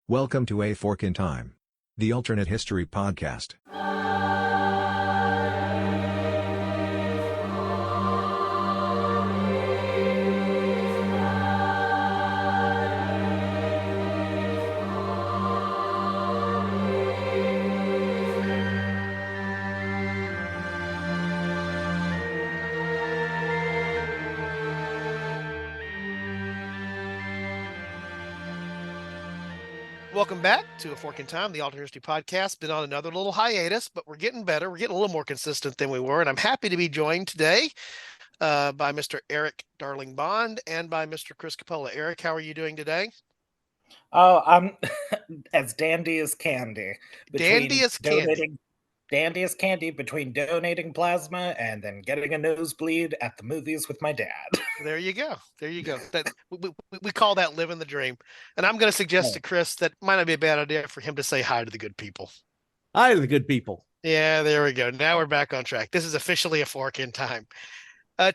Welcome to A Fork in Time, the alternate history podcast. Welcome back to A Fork in Time, the Alternate History Podcast. Been on another little hiatus, but we're getting better. We're getting a little more consistent than we were, and I'm happy to be joined today by Mr. Eric Darling Bond and by Mr. Chris Capola. Eric, how are you doing today? Oh, I'm as dandy as candy Dandy between as candy. donating dandy as candy between donating plasma and then getting a nosebleed at the movies with my dad. There you go. There you go. We call that living the dream. And I'm going to suggest to Chris that might not be a bad idea for him to say hi to the good people. Hi to the good people. Yeah, there we go. Now we're back on track. This is officially A Fork in Time.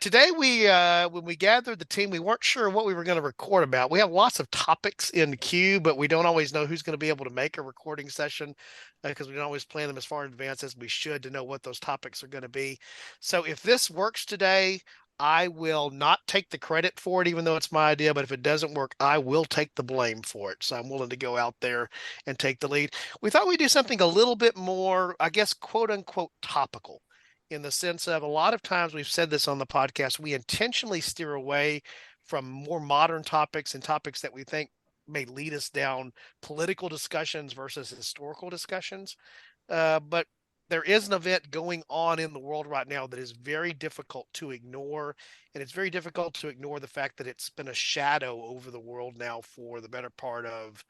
Today, when we gathered the team, we weren't sure what we were going to record about. We have lots of topics in the queue, but we don't always know who's going to be able to make a recording session because we don't always plan them as far in advance as we should to know what those topics are going to be. So if this works today, I will not take the credit for it, even though it's my idea. But if it doesn't work, I will take the blame for it. So I'm willing to go out there and take the lead. We thought we'd do something a little bit more, I guess, quote unquote, topical, in the sense of a lot of times we've said this on the podcast, we intentionally steer away from more modern topics and topics that we think may lead us down political discussions versus historical discussions. But there is an event going on in the world right now that is very difficult to ignore. And it's very difficult to ignore the fact that it's been a shadow over the world now for the better part of,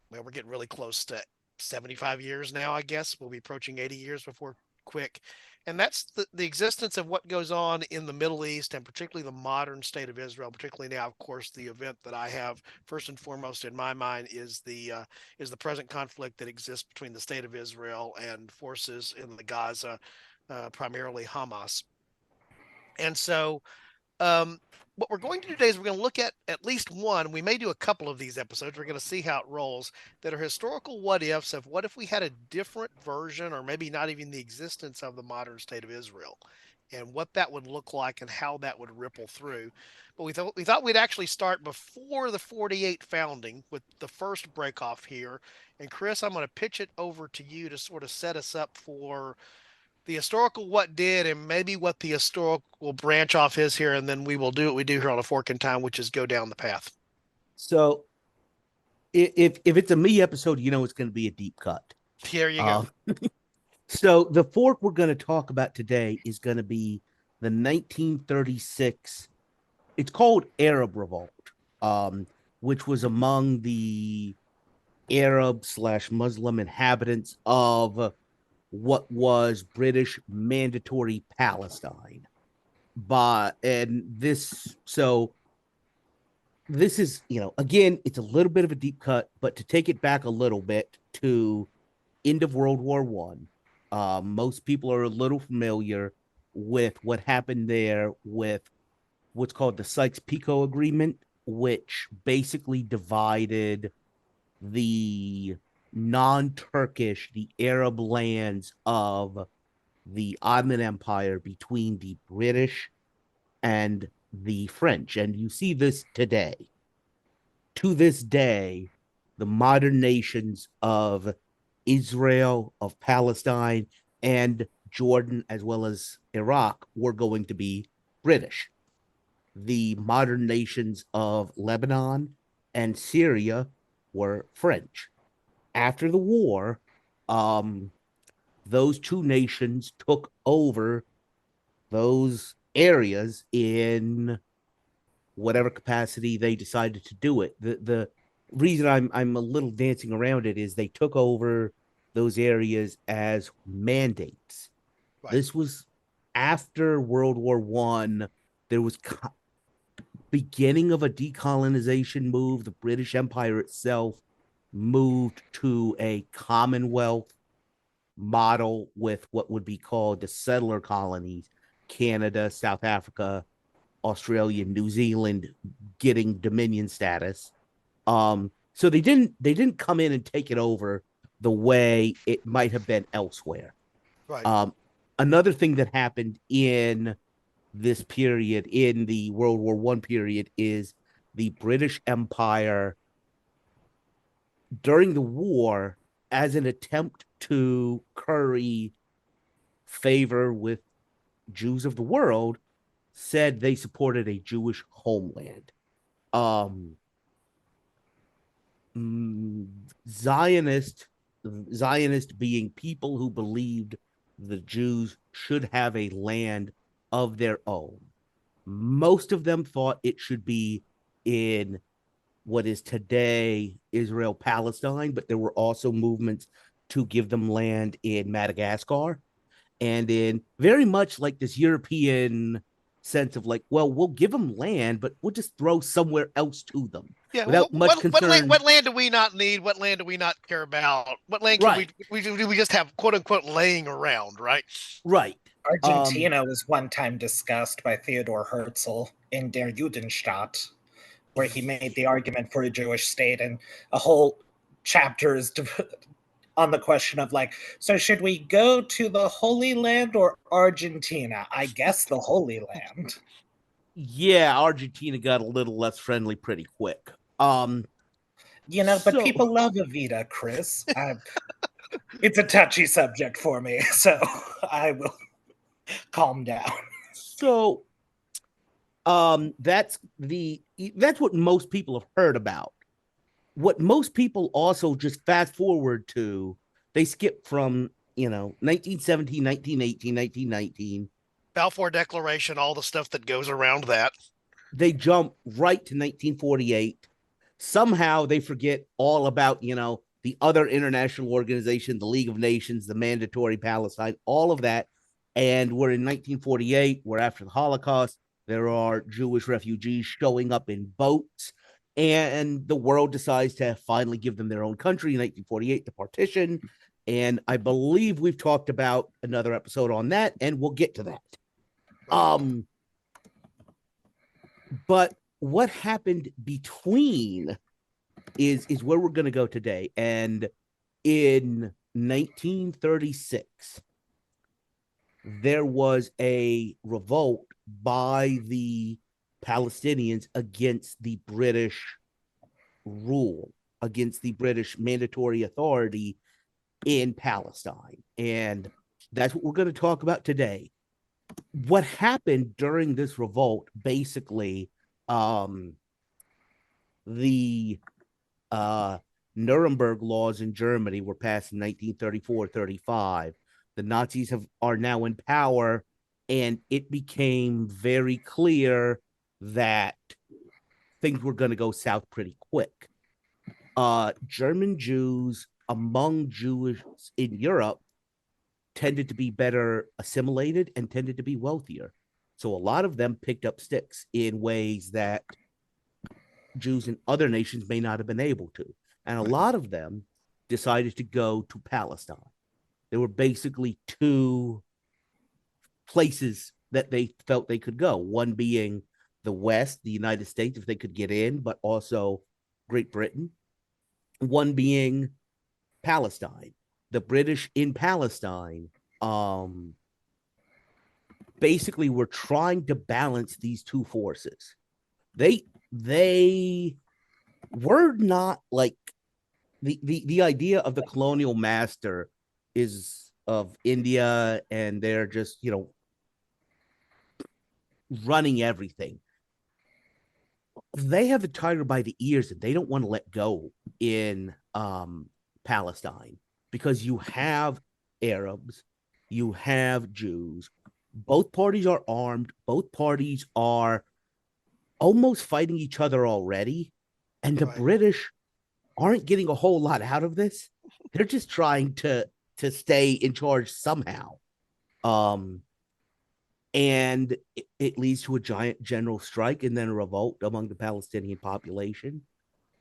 well, we're getting really close to 75 years now, I guess. We'll be approaching 80 years before quick. And that's the existence of what goes on in the Middle East, and particularly the modern state of Israel. Particularly now, of course, the event that I have first and foremost in my mind is the present conflict that exists between the state of Israel and forces in the Gaza, primarily Hamas. And so what we're going to do today is we're going to look at least one. We may do a couple of these episodes. We're going to see how it rolls, that are historical what ifs of what if we had a different version, or maybe not even the existence of the modern state of Israel, and what that would look like and how that would ripple through. But we thought we'd actually start before the 48 founding with the first break off here. And Chris, I'm going to pitch it over to you to sort of set us up for the historical what did, and maybe what the historical branch off is here, and then we will do what we do here on A Fork in Time, which is go down the path. So if it's a me episode, you know it's going to be a deep cut. Here you go. So the fork we're going to talk about today is going to be the 1936. It's called Arab Revolt, which was among the Arab/Muslim inhabitants of what was British mandatory Palestine. This is, again, it's a little bit of a deep cut, but to take it back a little bit to end of World War One, most people are a little familiar with what happened there with what's called the Sykes-Picot Agreement, which basically divided the non-Turkish, the Arab lands of the Ottoman Empire between the British and the French. And you see this today. To this day, the modern nations of Israel, of Palestine, and Jordan, as well as Iraq, were going to be British. The modern nations of Lebanon and Syria were French. After the war, those two nations took over those areas in whatever capacity they decided to do it. The reason I'm a little dancing around it is they took over those areas as mandates. Right. This was after World War One. There was beginning of a decolonization move. The British Empire itself moved to a Commonwealth model with what would be called the settler colonies, Canada, South Africa, Australia, New Zealand, getting Dominion status. So they didn't come in and take it over the way it might have been elsewhere. Right. Another thing that happened in this period, in the World War One period, is the British Empire during the war, as an attempt to curry favor with Jews of the world, said they supported a Jewish homeland. Um, mm, Zionist, Zionist being people who believed the Jews should have a land of their own. Most of them thought it should be in what is today Israel Palestine, but there were also movements to give them land in Madagascar and in very much like this European sense of like, well, we'll give them land, but we'll just throw somewhere else to them Yeah. without much concern. What land do we not need? What land do we not care about? What land can Right, we just have quote unquote laying around, right? right. Argentina was one time discussed by Theodor Herzl in Der Judenstaat, where he made the argument for a Jewish state, and a whole chapter is on the question of like, so should we go to the Holy Land or Argentina? I guess the Holy Land. Yeah, Argentina got a little less friendly pretty quick. You know, but So people love Evita, Chris. It's a touchy subject for me, so I will calm down. so that's what most people have heard about. What most people also just fast forward to, they skip from 1917, 1918, 1919. Balfour Declaration, all the stuff that goes around that. They jump right to 1948. Somehow they forget all about the other international organization, the League of Nations, the mandatory Palestine, all of that. And we're in 1948. We're after the Holocaust. There are Jewish refugees showing up in boats, and the world decides to finally give them their own country in 1948, the partition. And I believe we've talked about another episode on that, and we'll get to that. But what happened between is where we're going to go today. And in 1936, there was a revolt by the Palestinians against the British rule, against the British mandatory authority in Palestine. And that's what we're going to talk about today. What happened during this revolt, basically, the Nuremberg laws in Germany were passed in 1934-35. The Nazis are now in power, and it became very clear that things were going to go south pretty quick. German Jews among Jews in Europe tended to be better assimilated and tended to be wealthier. So a lot of them picked up sticks in ways that Jews in other nations may not have been able to. And a lot of them decided to go to Palestine. There were basically two places that they felt they could go, one being the West, the United States, if they could get in, but also Great Britain, one being Palestine. The British in Palestine basically were trying to balance these two forces. They were not like the idea of the colonial master is of India, and they're just running everything. They have the tiger by the ears, and they don't want to let go in Palestine, because you have Arabs, you have Jews. Both parties are armed. Both parties are almost fighting each other already. And the British aren't getting a whole lot out of this. They're just trying to stay in charge somehow. And it leads to a giant general strike and then a revolt among the Palestinian population.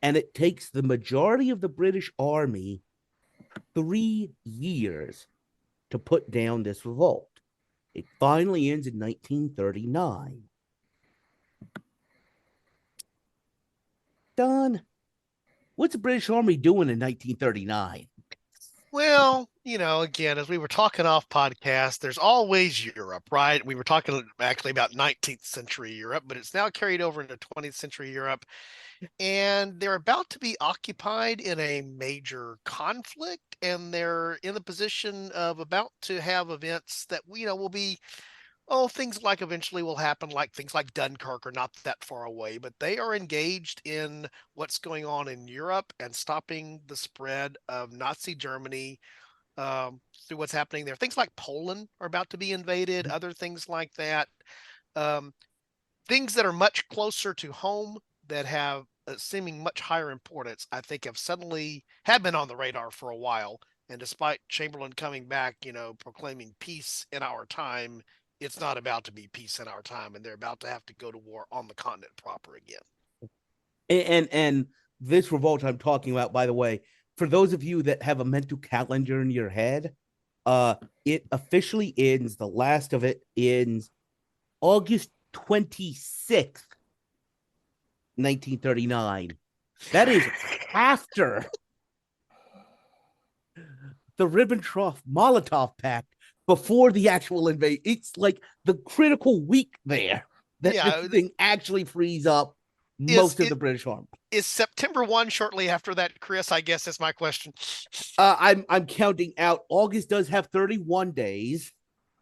And it takes the majority of the British army 3 years to put down this revolt. It finally ends in 1939. Don, what's the British Army doing in 1939? Well, again, as we were talking off podcast, there's always Europe, right? We were talking actually about 19th century Europe, but it's now carried over into 20th century Europe. And they're about to be occupied in a major conflict, and they're in the position of about to have events that, will be, things like eventually will happen, like things like Dunkirk are not that far away, but they are engaged in what's going on in Europe and stopping the spread of Nazi Germany through what's happening there. Things like Poland are about to be invaded, other things like that. Um, Things that are much closer to home that have seeming much higher importance, I think, have been on the radar for a while. And despite Chamberlain coming back, proclaiming peace in our time, it's not about to be peace in our time, and they're about to have to go to war on the continent proper again. And this revolt I'm talking about, by the way, for those of you that have a mental calendar in your head, it officially ends. The last of it ends August 26th, 1939. That is after the Ribbentrop-Molotov Pact, before the actual invasion. It's like the critical week there that this thing actually frees up most of the British Army. Is September 1 shortly after that, Chris? I guess is my question. I'm counting out. August does have 31 days.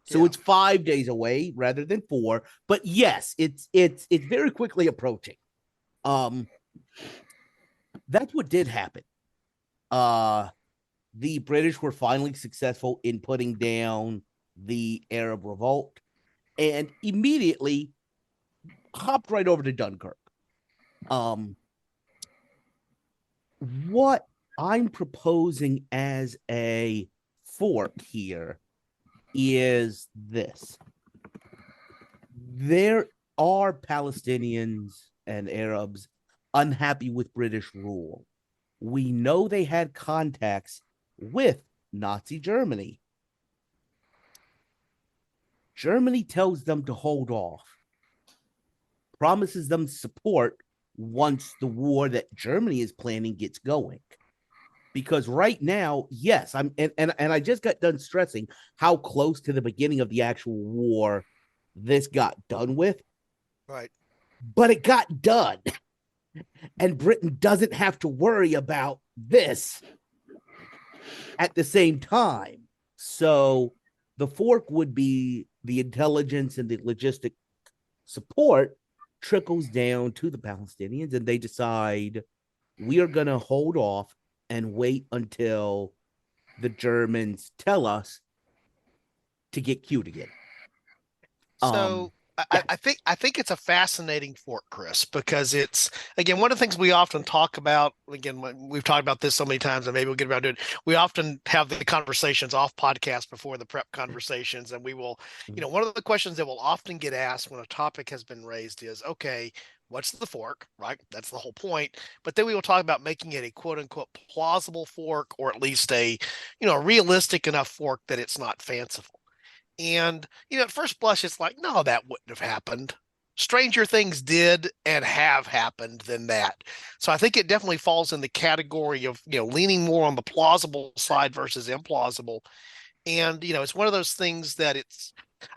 So it's 5 days away rather than 4. But yes, it's very quickly approaching. That's what did happen. The British were finally successful in putting down the Arab revolt and immediately hopped right over to Dunkirk. What I'm proposing as a fork here is this. There are Palestinians and Arabs unhappy with British rule. We know they had contacts with Nazi Germany. Germany tells them to hold off, promises them support once the war that Germany is planning gets going. Because right now, yes, and I just got done stressing how close to the beginning of the actual war this got done with. Right. But it got done. And Britain doesn't have to worry about this at the same time. So the fork would be the intelligence and the logistic support trickles down to the Palestinians, and they decide we are going to hold off and wait until the Germans tell us to get cute again. So I think it's a fascinating fork, Chris, because it's, again, one of the things we often talk about. Again, we've talked about this so many times, and maybe we'll get around to it. We often have the conversations off podcast before the prep conversations, and we will, one of the questions that will often get asked when a topic has been raised is, okay, what's the fork, right? That's the whole point. But then we will talk about making it a quote unquote plausible fork, or at least a, realistic enough fork that it's not fanciful. And, at first blush, it's like, no, that wouldn't have happened. Stranger things did and have happened than that. So I think it definitely falls in the category of, leaning more on the plausible side versus implausible. And, it's one of those things that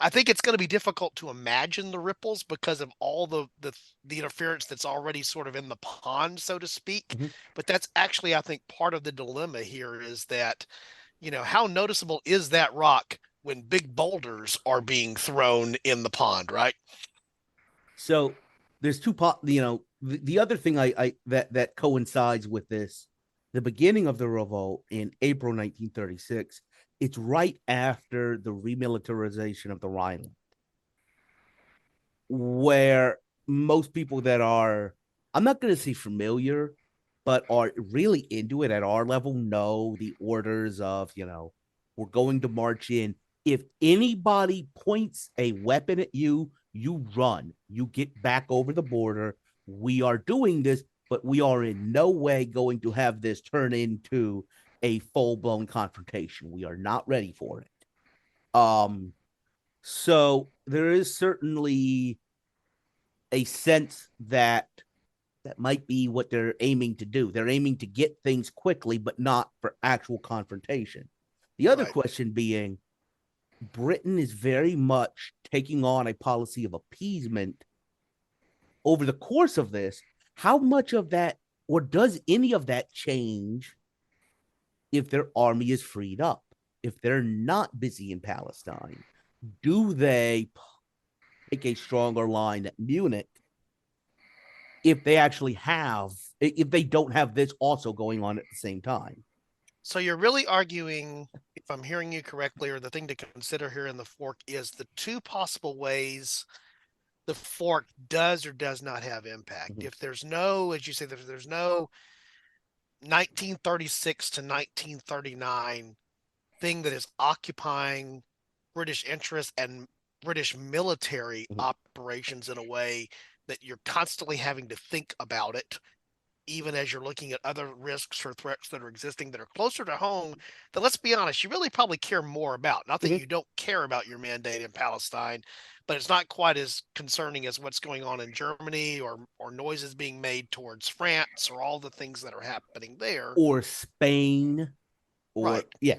I think it's going to be difficult to imagine the ripples because of all the interference that's already sort of in the pond, so to speak. Mm-hmm. But that's actually, I think, part of the dilemma here is that, how noticeable is that rock when big boulders are being thrown in the pond, right? So there's the other thing that coincides with this, the beginning of the revolt in April 1936, it's right after the remilitarization of the Rhineland, where most people that are, I'm not going to say familiar, but are really into it at our level know the orders of, we're going to march in. If anybody points a weapon at you, you run. You get back over the border. We are doing this, but we are in no way going to have this turn into a full-blown confrontation. We are not ready for it. So there is certainly a sense that that might be what they're aiming to do. They're aiming to get things quickly, but not for actual confrontation. The other question being, Britain is very much taking on a policy of appeasement over the course of this. How much of that, or does any of that change if their army is freed up? If they're not busy in Palestine, do they take a stronger line at Munich if they actually have, if they don't have this also going on at the same time? So you're really arguing, if I'm hearing you correctly, or the thing to consider here in the fork is the two possible ways the fork does or does not have impact. If there's no, as you say, there's no 1936 to 1939 thing that is occupying British interests and British military operations in a way that you're constantly having to think about it, even as you're looking at other risks or threats that are existing that are closer to home, that, let's be honest, you really probably care more about. Not that you don't care about your mandate in Palestine, but it's not quite as concerning as what's going on in Germany or noises being made towards France or all the things that are happening there. Or Spain. Or, yeah.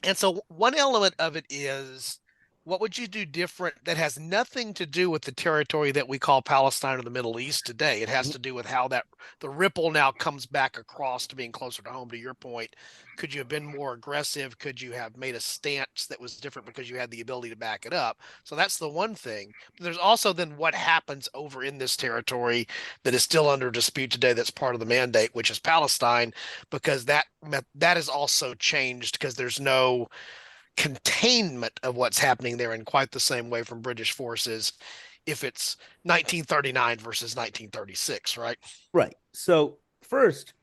And so one element of it is, what would you do different that has nothing to do with the territory that we call Palestine or the Middle East today? It has to do with how that the ripple now comes back across to being closer to home. To your point, could you have been more aggressive? Could you have made a stance that was different because you had the ability to back it up? So that's the one thing. But there's also then what happens over in this territory that is still under dispute today that's part of the mandate, which is Palestine, because that is also changed because there's no containment of what's happening there in quite the same way from British forces if it's 1939 versus 1936, right? Right. So first,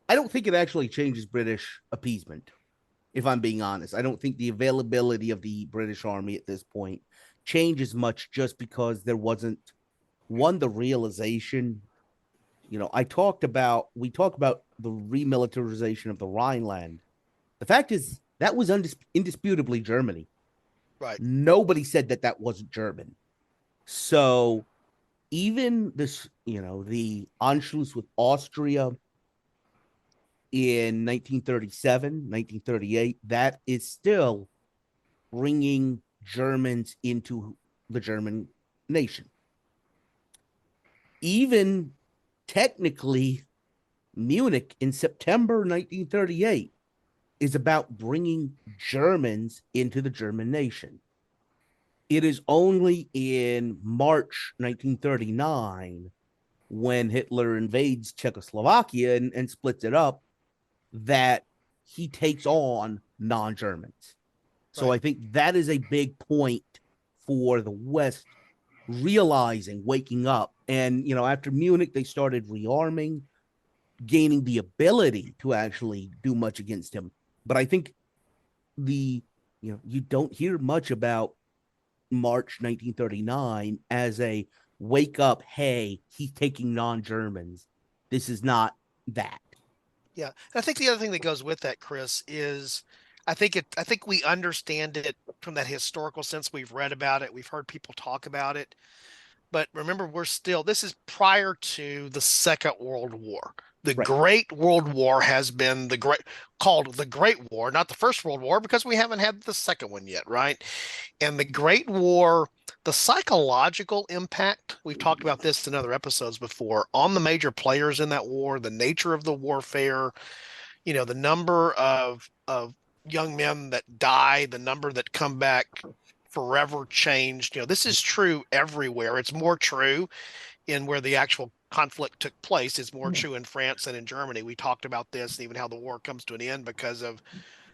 I don't think it actually changes British appeasement, if I'm being honest. I don't think the availability of the British Army at this point changes much, just because there wasn't, one, the realization. We talked about the remilitarization of the Rhineland. The fact is, that was indisputably Germany. Right. Nobody said that wasn't German. So even this, the Anschluss with Austria in 1937, 1938, that is still bringing Germans into the German nation. Even technically, Munich in September 1938 is about bringing Germans into the German nation. It is only in March 1939, when Hitler invades Czechoslovakia and splits it up, that he takes on non-Germans. So I think that is a big point for the West realizing, waking up. And, after Munich, they started rearming, gaining the ability to actually do much against him. But I think you don't hear much about March 1939 as a wake up, hey, he's taking non-Germans. This is not that. Yeah. And I think the other thing that goes with that, Chris, is I think we understand it from that historical sense. We've read about it. We've heard people talk about it. But remember, this is prior to the Second World War. The Great World War has been called the Great War, not the First World War, because we haven't had the second one yet, right? And the Great War, the psychological impact, we've talked about this in other episodes before, on the major players in that war, the nature of the warfare, the number of young men that die, the number that come back forever changed. This is true everywhere. It's more true in where the actual conflict took place. It's more true in France and in Germany. We talked about this, and even how the war comes to an end because of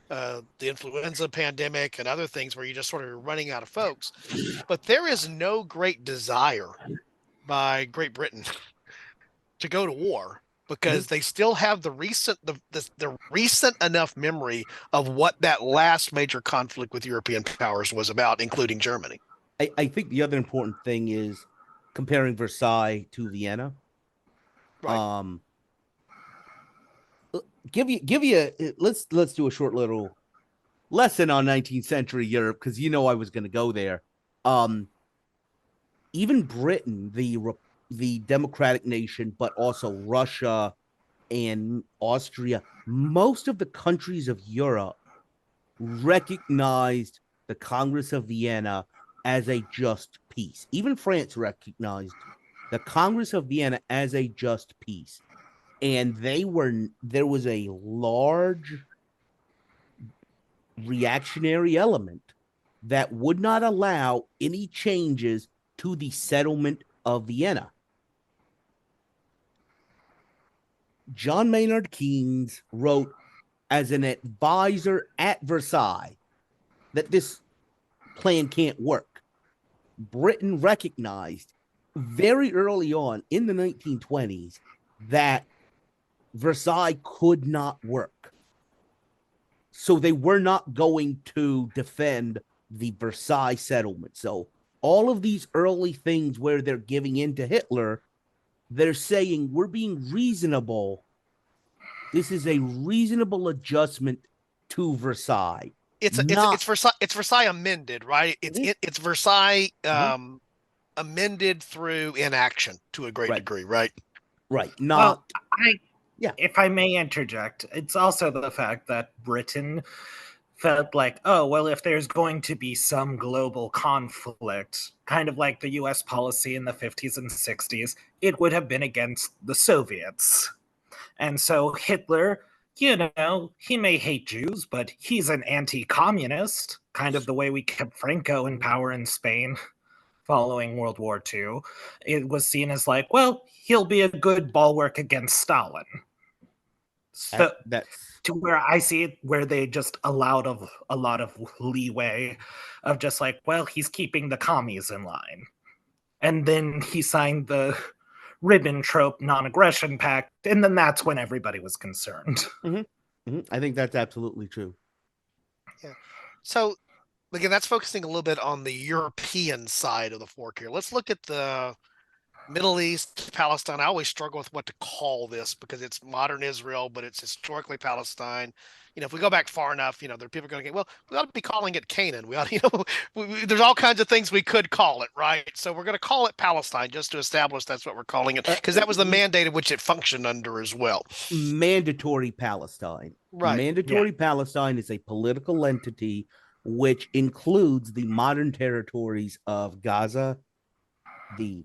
the influenza pandemic and other things where you just sort of running out of folks. But there is no great desire by Great Britain to go to war, because they still have the recent enough memory of what that last major conflict with European powers was about, including Germany. I think the other important thing is comparing Versailles to Vienna. Right. Let's do a short little lesson on 19th century Europe, because I was going to go there. Even Britain, the democratic nation, but also Russia and Austria, most of the countries of Europe recognized the Congress of Vienna as a just peace. Even France recognized the Congress of Vienna as a just peace. And there was a large reactionary element that would not allow any changes to the settlement of Vienna. John Maynard Keynes wrote as an advisor at Versailles that this plan can't work. Britain recognized very early on in the 1920s that Versailles could not work. So they were not going to defend the Versailles settlement. So all of these early things where they're giving in to Hitler, they're saying we're being reasonable. This is a reasonable adjustment to Versailles. It's Versailles amended, right? It's Versailles amended through inaction to a great degree, right? Right. Not if I may interject, it's also the fact that Britain felt like, oh, well, if there's going to be some global conflict, kind of like the US policy in the 50s and 60s, it would have been against the Soviets. And so Hitler, he may hate Jews, but he's an anti-communist, kind of the way we kept Franco in power in Spain following World War II. It was seen as like, well, he'll be a good bulwark against Stalin. So that's to where I see it, where they just allowed a lot of leeway of just like, well, he's keeping the commies in line. And then he signed the Ribbentrop non-aggression pact, and then that's when everybody was concerned. I think that's absolutely true. Yeah. So again, that's focusing a little bit on the European side of the fork here. Let's look at the Middle East, Palestine. I always struggle with what to call this because it's modern Israel, but it's historically Palestine. If we go back far enough, there are people going to get, well, we ought to be calling it Canaan. We ought to, there's all kinds of things we could call it, right? So we're going to call it Palestine just to establish that's what we're calling it, because that was the mandate in which it functioned under as well. Mandatory Palestine. Right. Mandatory Palestine is a political entity which includes the modern territories of Gaza, the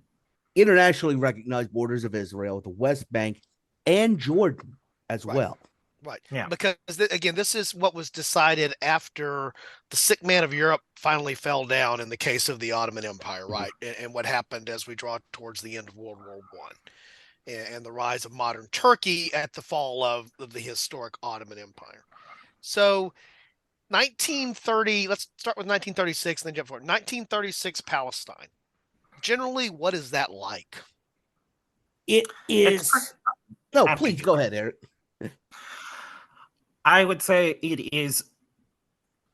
internationally recognized borders of Israel, the West Bank, and Jordan as well. Right. Yeah. Because again, this is what was decided after the sick man of Europe finally fell down in the case of the Ottoman Empire, right? And what happened as we draw towards the end of World War I and the rise of modern Turkey at the fall of the historic Ottoman Empire. So 1930, let's start with 1936 and then jump forward. 1936 Palestine. Generally, what is that like? It is. No, please go ahead, Eric. I would say it is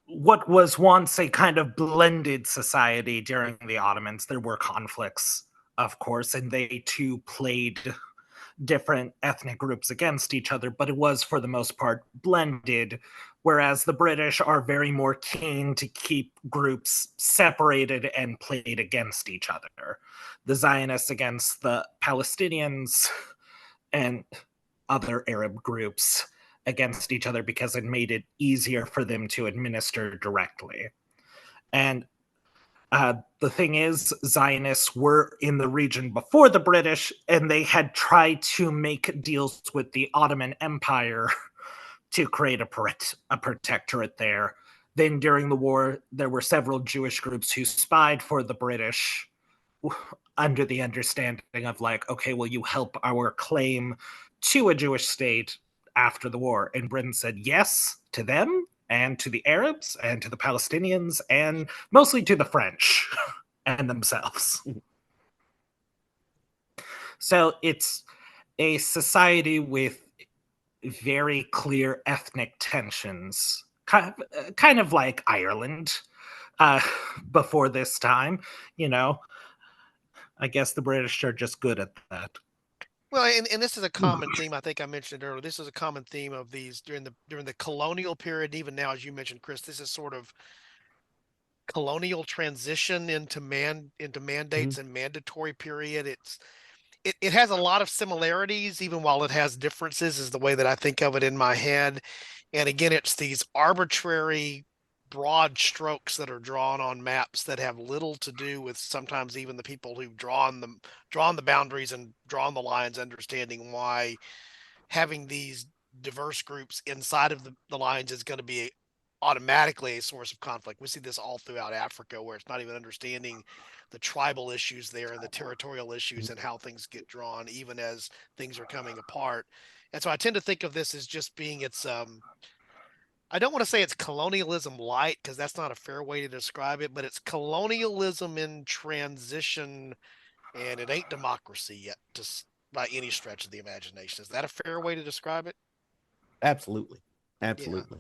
what was once a kind of blended society during the Ottomans. There were conflicts, of course, and they too played different ethnic groups against each other, but it was for the most part blended, whereas the British are very more keen to keep groups separated and played against each other. The Zionists against the Palestinians and other Arab groups against each other because it made it easier for them to administer directly. And the thing is, Zionists were in the region before the British, and they had tried to make deals with the Ottoman Empire to create a protectorate there. Then during the war, there were several Jewish groups who spied for the British under the understanding of like, okay, will you help our claim to a Jewish state after the war? And Britain said yes to them, and to the Arabs, and to the Palestinians, and mostly to the French and themselves. So it's a society with very clear ethnic tensions, kind of like Ireland before this time. I guess the British are just good at that. Well, and this is a common theme. I think I mentioned earlier. This is a common theme of these during the colonial period. Even now, as you mentioned, Chris, this is sort of colonial transition into mandates and mandatory period. it has a lot of similarities, even while it has differences, is the way that I think of it in my head. And again, it's these arbitrary broad strokes that are drawn on maps that have little to do with sometimes even the people who've drawn the boundaries and drawn the lines, understanding why having these diverse groups inside of the lines is going to be automatically a source of conflict. We see this all throughout Africa, where it's not even understanding the tribal issues there and the territorial issues and how things get drawn, even as things are coming apart. And so I tend to think of this as just being I don't want to say it's colonialism light, because that's not a fair way to describe it, but it's colonialism in transition, and it ain't democracy yet, just by any stretch of the imagination. Is that a fair way to describe it? Absolutely. Yeah. Absolutely.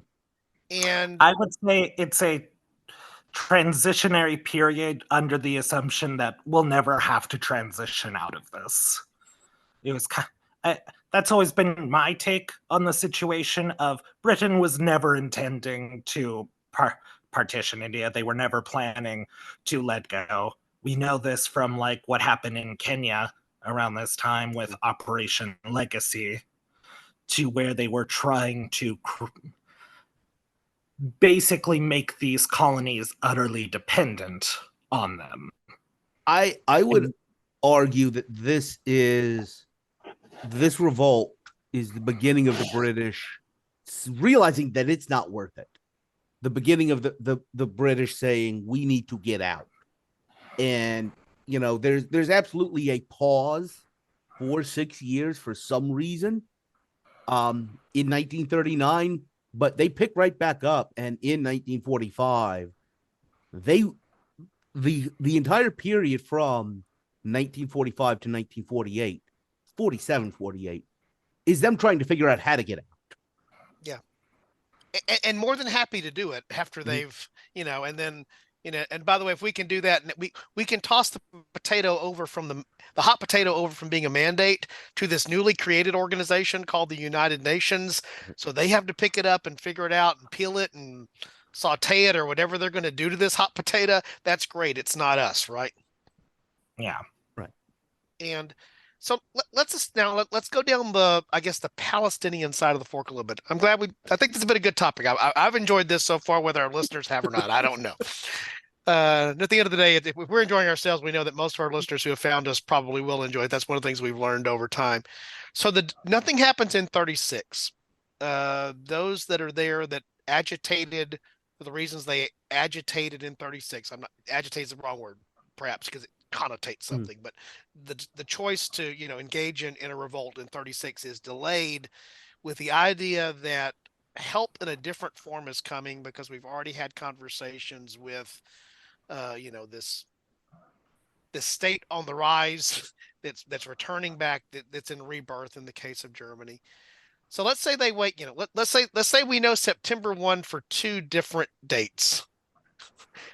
And I would say it's a transitionary period under the assumption that we'll never have to transition out of this. It was that's always been my take on the situation of Britain was never intending to partition India. They were never planning to let go. We know this from like what happened in Kenya around this time with Operation Legacy, to where they were trying to basically make these colonies utterly dependent on them. I would argue that this revolt is the beginning of the British realizing that it's not worth it. The beginning of the British saying we need to get out. And there's absolutely a pause for 6 years for some reason in 1939, but they pick right back up, and in 1945 the entire period from 1945 to 1948, 47, 48, is them trying to figure out how to get out. Yeah. And more than happy to do it after they've, and then, and by the way, if we can do that, we can toss the potato over from the hot potato over from being a mandate to this newly created organization called the United Nations. So they have to pick it up and figure it out and peel it and saute it or whatever they're going to do to this hot potato. That's great. It's not us, right? Yeah. Right. And so let's go down the Palestinian side of the fork a little bit. I think this has been a good topic. I've enjoyed this so far, whether our listeners have or not, I don't know. At the end of the day, if we're enjoying ourselves, we know that most of our listeners who have found us probably will enjoy it. That's one of the things we've learned over time. So nothing happens in 36. Those that are there that agitated for the reasons they agitated in 36. Agitate is the wrong word, perhaps, because it connotates something, but the choice to engage in a revolt in 36 is delayed, with the idea that help in a different form is coming, because we've already had conversations with this state on the rise that's returning back, that's in rebirth in the case of Germany. So let's say they wait, let's say we know September 1 for two different dates.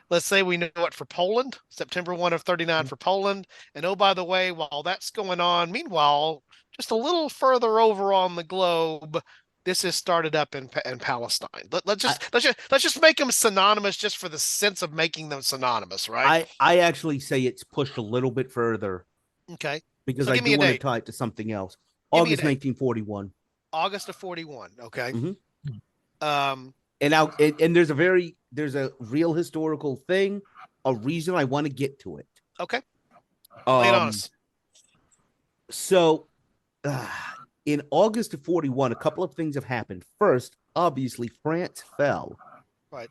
Let's say we know it for Poland, September 1 of 39 for Poland. And oh, by the way, while that's going on, meanwhile, just a little further over on the globe, this is started up in Palestine. Let's just make them synonymous, just for the sense of making them synonymous, right? I actually say it's pushed a little bit further. Okay. Because So I do want to tie it to something else. August 1941. August of 41. Okay. Mm-hmm. And there's a real historical thing, a reason I want to get to it. Okay. Lay it on us. So, in August of 41, a couple of things have happened. First, obviously, France fell. Right.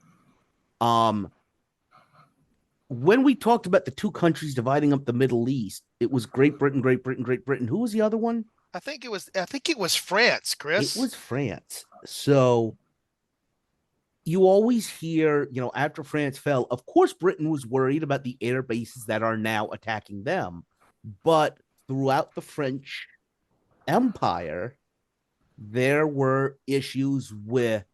When we talked about the two countries dividing up the Middle East, it was Great Britain, Great Britain, Great Britain. Who was the other one? I think it was France, Chris. It was France. So you always hear, after France fell, of course, Britain was worried about the air bases that are now attacking them. But throughout the French Empire, there were issues with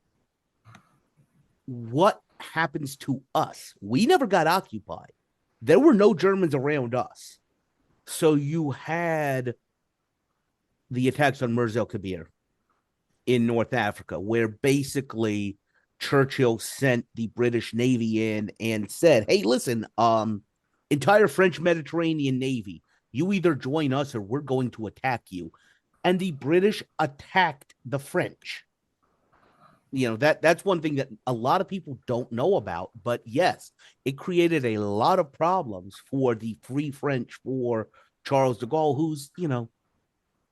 what happens to us. We never got occupied. There were no Germans around us. So you had the attacks on Mers el Kabir in North Africa, where basically Churchill sent the British Navy in and said, hey, listen, entire French Mediterranean Navy, You either join us or we're going to attack you. And the British attacked the French. That's one thing that a lot of people don't know about. But yes, it created a lot of problems for the Free French, for Charles de Gaulle, who's,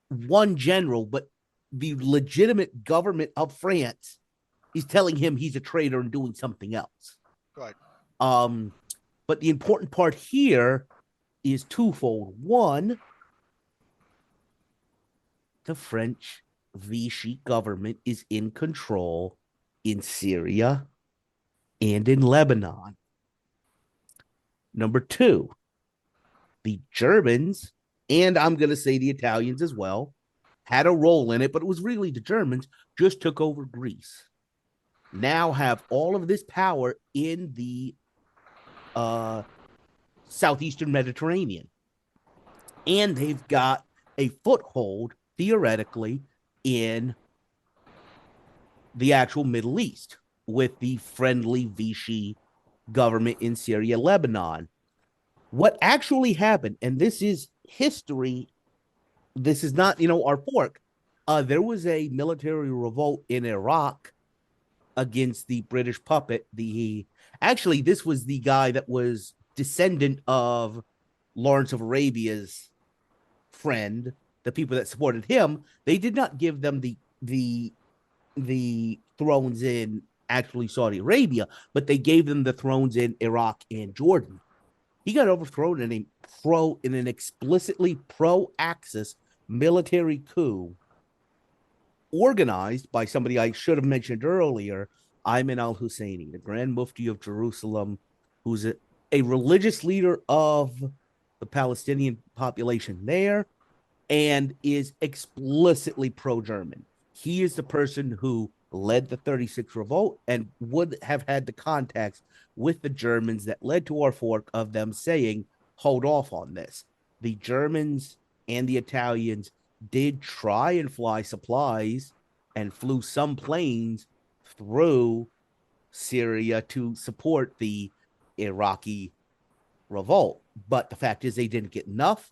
one general, but the legitimate government of France is telling him he's a traitor and doing something else. Right. But the important part here is twofold. One, the French Vichy government is in control in Syria and in Lebanon. Number two, the Germans, and I'm going to say the Italians as well, had a role in it, but it was really the Germans, just took over Greece. Now have all of this power in the southeastern Mediterranean. And they've got a foothold, theoretically, in the actual Middle East with the friendly Vichy government in Syria, Lebanon. What actually happened, and this is history, this is not, our fork. There was a military revolt in Iraq against the British puppet. Actually, this was the guy that was descendant of Lawrence of Arabia's friend, the people that supported him. They did not give them the thrones in actually Saudi Arabia, but they gave them the thrones in Iraq and Jordan. He got overthrown in an explicitly pro-Axis military coup organized by somebody I should have mentioned earlier, Ayman al-Husseini, the Grand Mufti of Jerusalem, who's a religious leader of the Palestinian population there and is explicitly pro-German. He is the person who led the 36 revolt and would have had the contacts with the Germans that led to our fork of them saying, hold off on this. The Germans and the Italians did try and fly supplies and flew some planes through Syria to support the Iraqi revolt. But the fact is they didn't get enough.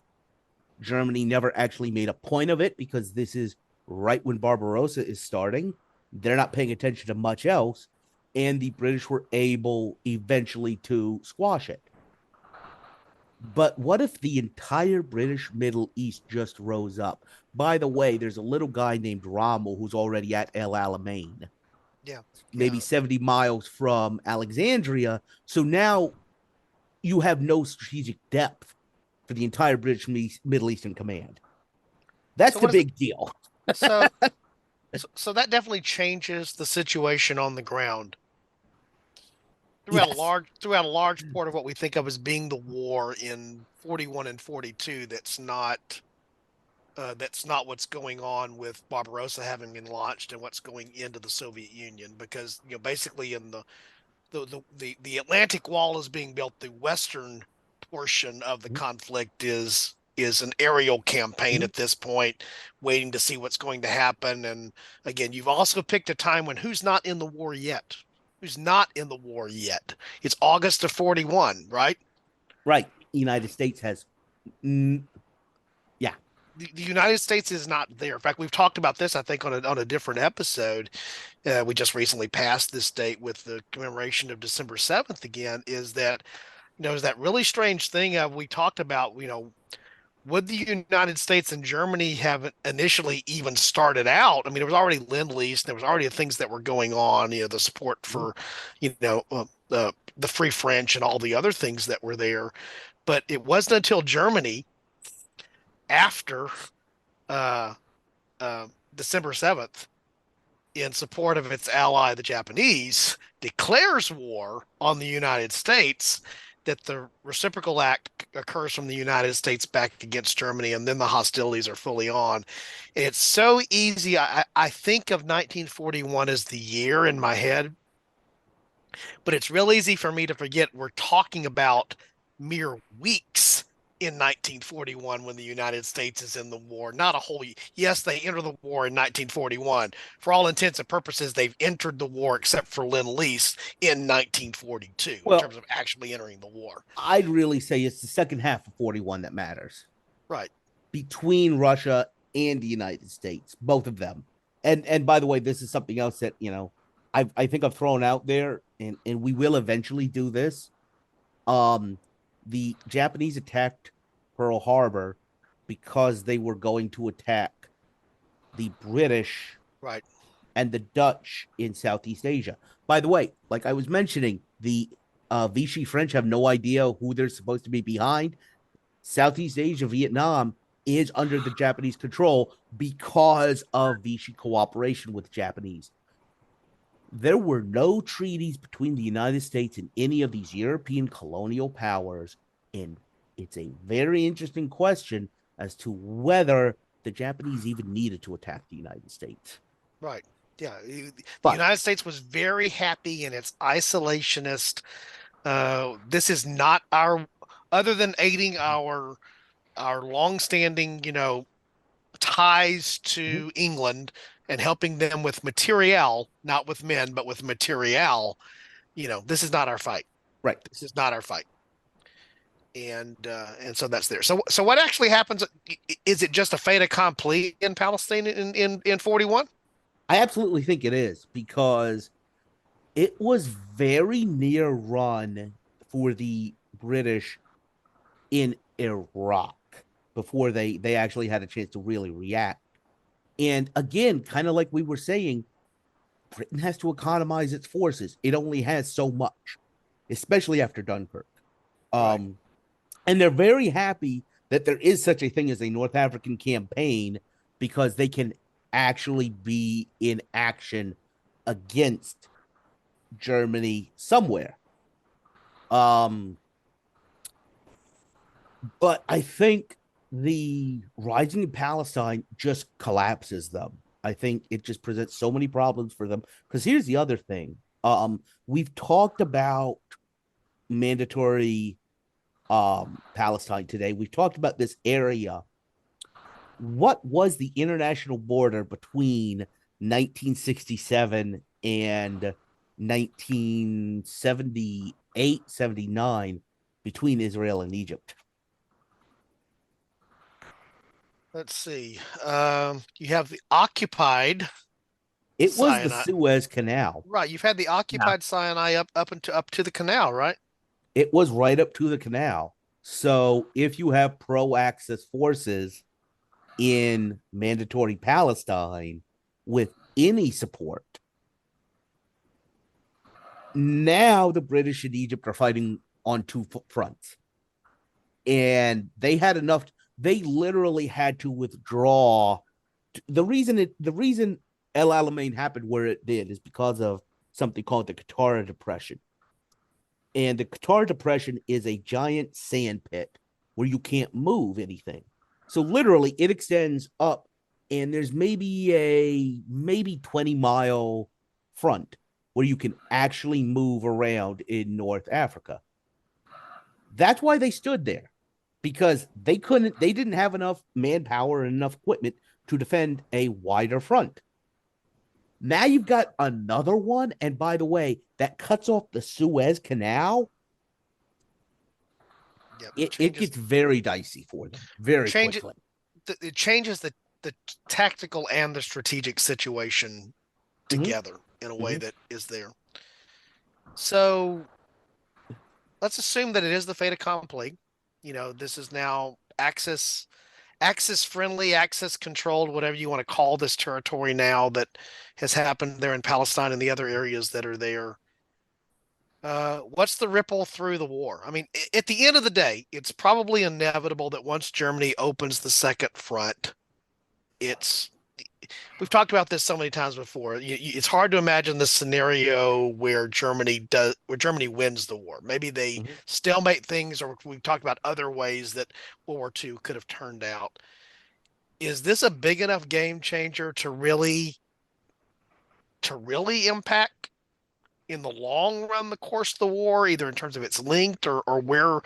Germany never actually made a point of it because this is right when Barbarossa is starting. They're not paying attention to much else. And the British were able eventually to squash it. But what if the entire British Middle East just rose up? By the way, there's a little guy named Rommel who's already at El Alamein. Yeah. Maybe 70 miles from Alexandria. So now you have no strategic depth for the entire British Middle Eastern Command. That's the big deal. So that definitely changes the situation on the ground. Throughout a large part of what we think of as being the war in 41 and 42, that's not what's going on with Barbarossa having been launched and what's going into the Soviet Union, because basically in the Atlantic Wall is being built. The western portion of the conflict is an aerial campaign at this point, waiting to see what's going to happen. And again, you've also picked a time when who's not in the war yet? Who's not in the war yet? It's August of 41, right? Right. United States has, yeah. The United States is not there. In fact, we've talked about this, I think, on a different episode. We just recently passed this date with the commemoration of December 7th again, is that really strange thing we talked about, would the United States and Germany have initially even started out? I mean, there was already Lend-Lease, there was already things that were going on, the support for, the Free French and all the other things that were there. But it wasn't until Germany, after December 7th, in support of its ally, the Japanese, declares war on the United States, that the reciprocal act occurs from the United States back against Germany, and then the hostilities are fully on. And it's so easy. I think of 1941 as the year in my head, but it's real easy for me to forget we're talking about mere weeks in 1941 when the United States is in the war. Not a whole. Yes, they enter the war in 1941. For all intents and purposes, they've entered the war except for Lend-Lease in 1942 in terms of actually entering the war. I'd really say it's the second half of 41 that matters. Right. between Russia and the United States, both of them. And by the way, this is something else that I think I've thrown out there, and we will eventually do this. Um, the Japanese attacked Pearl Harbor because they were going to attack the British Right. and the Dutch in Southeast Asia. By the way, like I was mentioning, the Vichy French have no idea who they're supposed to be behind. Southeast Asia, Vietnam is under the Japanese control because of Vichy cooperation with Japanese. There were no treaties between the United States and any of these European colonial powers. And it's a very interesting question as to whether the Japanese even needed to attack the United States. Right. Yeah. The But United States was very happy in its isolationist. This is not our, other than aiding our longstanding, ties Mhm. to England and helping them with material, not with men, but with material. This is not our fight. Right. This is not our fight. And so that's there. So what actually happens? Is it just a fait accompli in Palestine in 41? I absolutely think it is because it was very near run for the British in Iraq before they actually had a chance to really react. And again, kind of like we were saying, Britain has to economize its forces. It only has so much, especially after Dunkirk. Right. Um, and they're very happy that there is such a thing as a North African campaign because they can actually be in action against Germany somewhere. Um, but I think the rising in Palestine just collapses them. I think it just presents so many problems for them. Because here's the other thing. We've talked about mandatory Palestine today. We've talked about this area. What was the international border between 1967 and 1978, 79 between Israel and Egypt? Let's see. You have the occupied It was the Sinai. Suez Canal. Right. You've had the Yeah. occupied Sinai up to the canal, right? It was right up to the canal. So if you have pro Axis forces in mandatory Palestine with any support, now the British and Egypt are fighting on two fronts. And they had enough, they literally had to withdraw. The reason El Alamein happened where it did is because of something called the Qatar Depression. And the Qatar Depression is a giant sand pit where you can't move anything. So literally it extends up and there's maybe 20-mile front where you can actually move around in North Africa. That's why they stood there, because they didn't have enough manpower and enough equipment to defend a wider front. Now you've got another one, and by the way, that cuts off the Suez Canal. Yep. It gets very dicey for them very Change it. quickly. It changes the tactical and the strategic situation together in a way that is there. So let's assume that it is the fait accompli. This is now Axis friendly, Axis controlled, whatever you want to call this territory now that has happened there in Palestine and the other areas that are there. What's the ripple through the war? I mean, at the end of the day, it's probably inevitable that once Germany opens the second front, we've talked about this so many times before. It's hard to imagine the scenario where Germany wins the war. Maybe they stalemate things, or we've talked about other ways that World War II could have turned out. Is this a big enough game changer to really impact in the long run the course of the war, either in terms of its length or where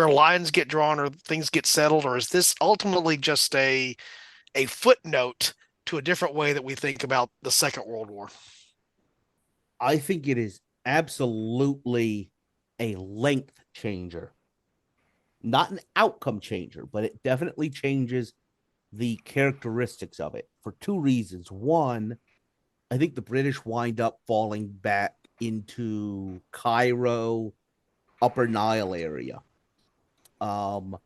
lines get drawn or things get settled, or is this ultimately just a footnote to a different way that we think about the Second World War? I think it is absolutely a length changer. Not an outcome changer, but it definitely changes the characteristics of it for two reasons. One, I think the British wind up falling back into Cairo, Upper Nile area. Um,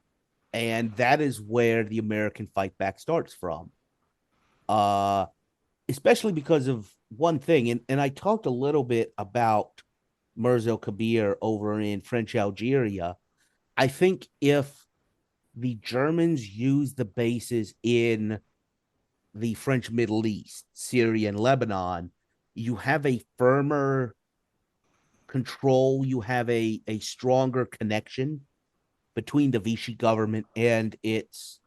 and that is where the American fight back starts from. Uh, Especially because of one thing, and I talked a little bit about Mirza Kabir over in French Algeria. I think if the Germans use the bases in the French Middle East, Syria, and Lebanon, you have a firmer control, you have a stronger connection between the Vichy government and its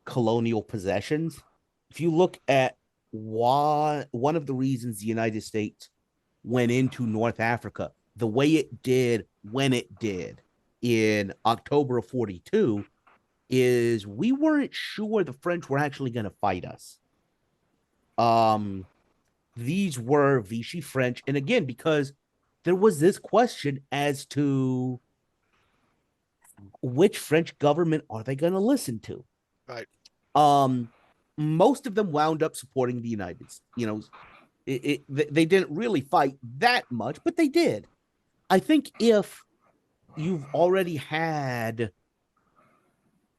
colonial possessions. If you look at why one of the reasons the United States went into North Africa the way it did when it did in October of 42 is we weren't sure the French were actually going to fight us. Um, these were Vichy French, and again, because there was this question as to which French government are they going to listen to? Right. Um, Most of them wound up supporting the United States. They didn't really fight that much, but they did. I think if you've already had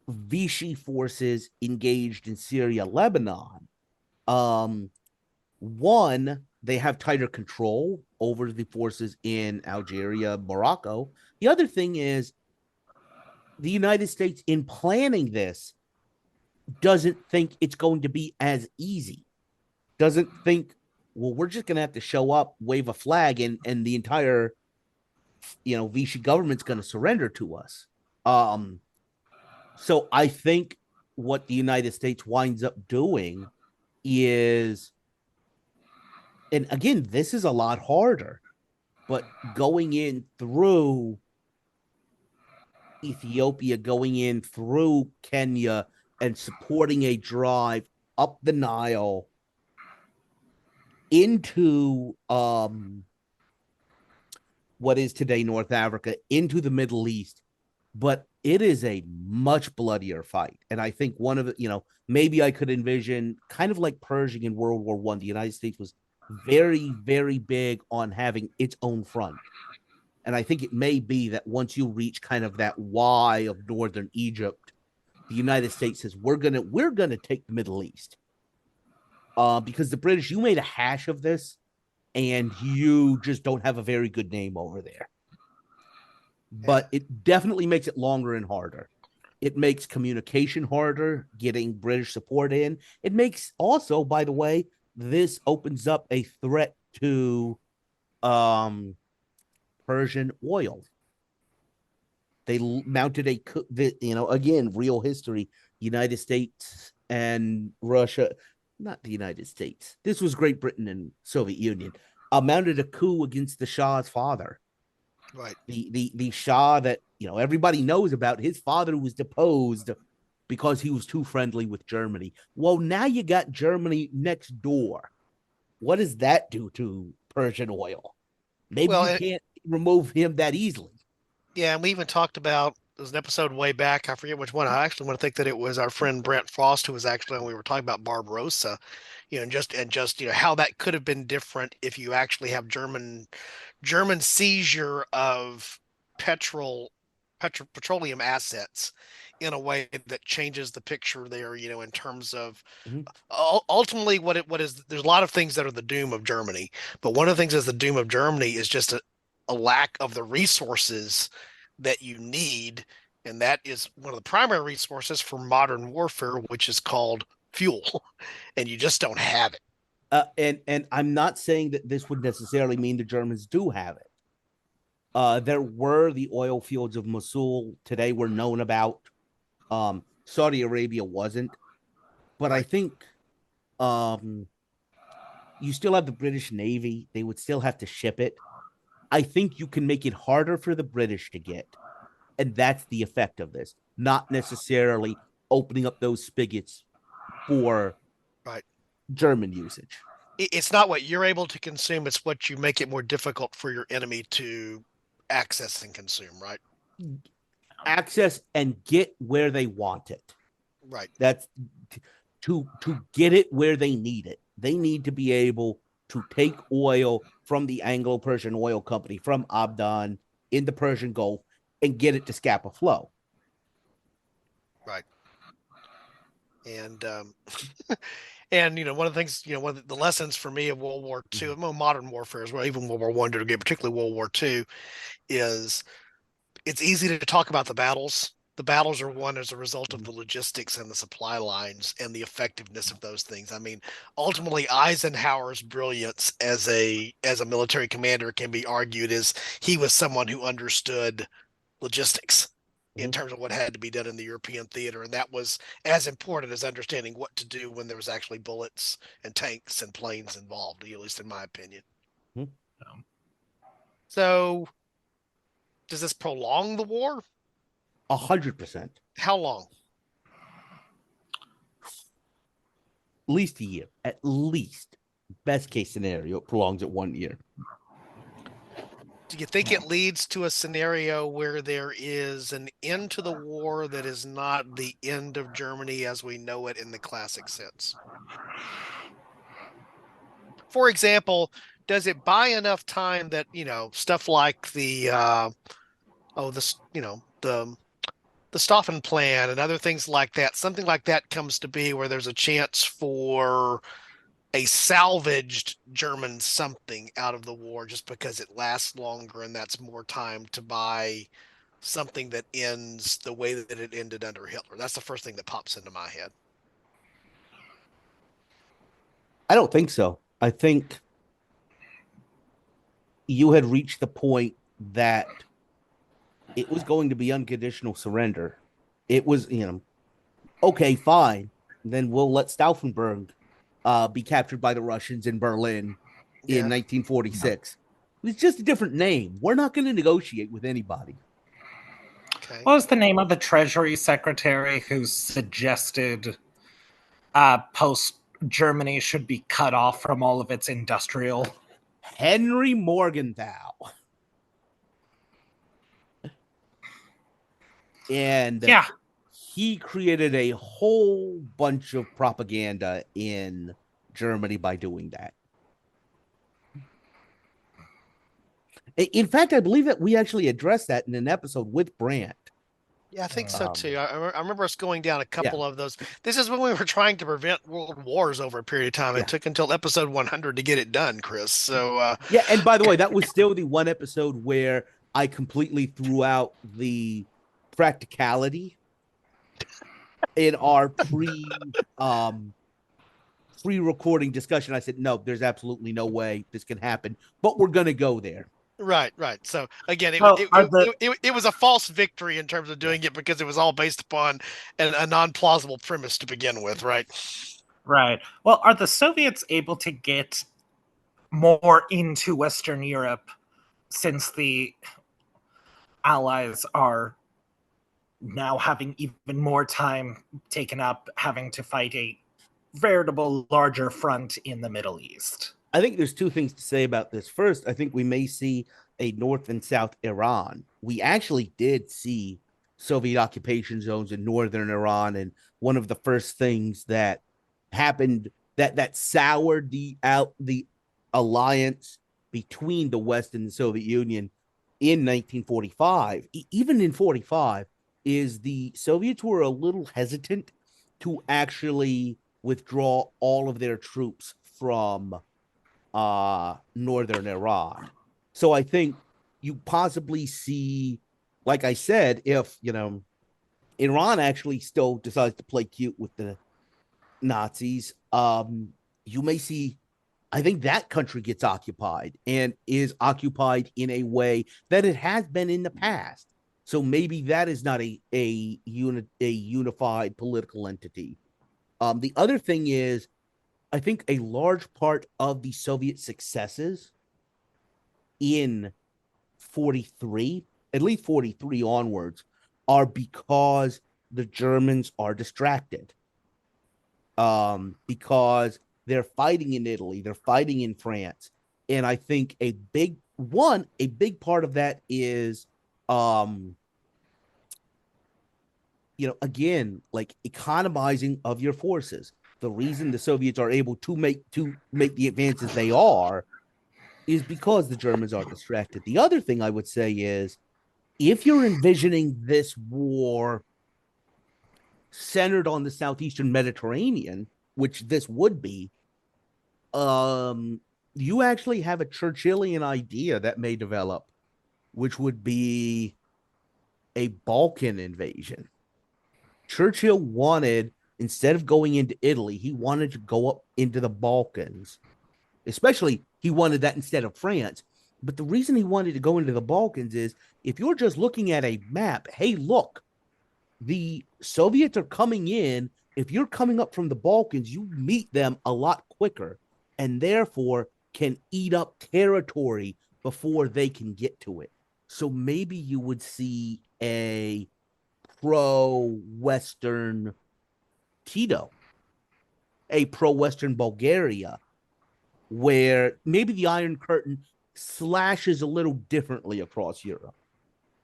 Vichy forces engaged in Syria, Lebanon, one, they have tighter control over the forces in Algeria, Morocco. The other thing is the United States, in planning this, doesn't think it's going to be as easy. Doesn't think, well, we're just going to have to show up, wave a flag, and the entire, Vichy government's going to surrender to us. So I think what the United States winds up doing is, and again, this is a lot harder, but going in through Ethiopia, going in through Kenya, and supporting a drive up the Nile into what is today North Africa, into the Middle East. But it is a much bloodier fight. And I think one of the, maybe I could envision kind of like Pershing in World War One. The United States was very, very big on having its own front. And I think it may be that once you reach kind of that Y of northern Egypt, the United States says we're gonna take the Middle East. Because the British, you made a hash of this, and you just don't have a very good name over there. But it definitely makes it longer and harder. It makes communication harder, getting British support in. It makes also, by the way, this opens up a threat to Persian oil. They mounted again, real history. United States and Russia, not the United States. This was Great Britain and Soviet Union. Mounted a coup against the Shah's father. Right. The Shah that everybody knows about. His father was deposed because he was too friendly with Germany. Well, now you got Germany next door. What does that do to Persian oil? Maybe you can't remove him that easily. Yeah, and we even talked about, there's an episode way back, I forget which one. I actually want to think that it was our friend Brent Frost who was actually when we were talking about Barbarossa, and just how that could have been different if you actually have German seizure of petroleum assets in a way that changes the picture there, in terms of ultimately what is, there's a lot of things that are the doom of Germany, but one of the things that's the doom of Germany is just a lack of the resources that you need, and that is one of the primary resources for modern warfare, which is called fuel, and you just don't have it. And I'm not saying that this would necessarily mean the Germans do have it. There were the oil fields of Mosul today were known about. Saudi Arabia wasn't, but I think you still have the British Navy. They would still have to ship it. I think you can make it harder for the British to get. And that's the effect of this, not necessarily opening up those spigots for German usage. It's not what you're able to consume, it's what you make it more difficult for your enemy to access and consume, right? access and get where they want it. Right. That's to get it where they need it. They need to be able to take oil from the Anglo-Persian Oil Company, from Abdan in the Persian Gulf, and get it to Scapa Flow. Right. And and one of the things, one of the lessons for me of World War II, modern warfare as well, even World War I to a particularly World War II, is it's easy to talk about the battles. The battles are won as a result of the logistics and the supply lines and the effectiveness of those things. I mean, ultimately, Eisenhower's brilliance as a military commander can be argued as he was someone who understood logistics in terms of what had to be done in the European theater, and that was as important as understanding what to do when there was actually bullets and tanks and planes involved, at least in my opinion. So, does this prolong the war? 100%. How long? At least a year. At least. Best case scenario, it prolongs it 1 year. Do you think it leads to a scenario where there is an end to the war that is not the end of Germany as we know it in the classic sense? For example, does it buy enough time that, stuff like the Stauffen plan and other things like that, something like that comes to be where there's a chance for a salvaged German something out of the war just because it lasts longer and that's more time to buy something that ends the way that it ended under Hitler? That's the first thing that pops into my head. I don't think so. I think you had reached the point that it was going to be unconditional surrender. It was, okay, fine. Then we'll let Stauffenberg be captured by the Russians in Berlin in 1946. It was just a different name. We're not going to negotiate with anybody. Okay. What was the name of the Treasury Secretary who suggested post Germany should be cut off from all of its industrial? Henry Morgenthau. And he created a whole bunch of propaganda in Germany by doing that. In fact, I believe that we actually addressed that in an episode with Brandt. Yeah, I think so too. I remember us going down a couple of those. This is when we were trying to prevent world wars over a period of time. It took until episode 100 to get it done, Chris. So and by the way, that was still the one episode where I completely threw out the practicality in our pre-recording discussion. I said, no, there's absolutely no way this can happen, but we're going to go there. Right. So again, it was a false victory in terms of doing it because it was all based upon a non-plausible premise to begin with, right? Right. Well, are the Soviets able to get more into Western Europe since the Allies are now having even more time taken up having to fight a veritable larger front in the Middle East? I think there's two things to say about this. First, I think we may see a North and South Iran. We actually did see Soviet occupation zones in northern Iran, and one of the first things that happened that soured the alliance between the West and the Soviet Union in 1945, even in 45, is the Soviets were a little hesitant to actually withdraw all of their troops from northern Iran. So I think you possibly see, like I said, if Iran actually still decides to play cute with the Nazis, you may see, I think that country gets occupied and is occupied in a way that it has been in the past. So maybe that is not a unified political entity. The other thing is, I think a large part of the Soviet successes in 43, at least 43 onwards, are because the Germans are distracted. Because they're fighting in Italy, they're fighting in France. And I think a big part of that is again, like economizing of your forces. The reason the Soviets are able to make the advances they are is because the Germans are distracted. The other thing I would say is, if you're envisioning this war centered on the southeastern Mediterranean, which this would be, you actually have a Churchillian idea that may develop, which would be a Balkan invasion. Churchill wanted, instead of going into Italy, he wanted to go up into the Balkans. Especially, he wanted that instead of France. But the reason he wanted to go into the Balkans is, if you're just looking at a map, hey, look, the Soviets are coming in. If you're coming up from the Balkans, you meet them a lot quicker and therefore can eat up territory before they can get to it. So maybe you would see a pro-Western Tito, a pro-Western Bulgaria, where maybe the Iron Curtain slashes a little differently across Europe.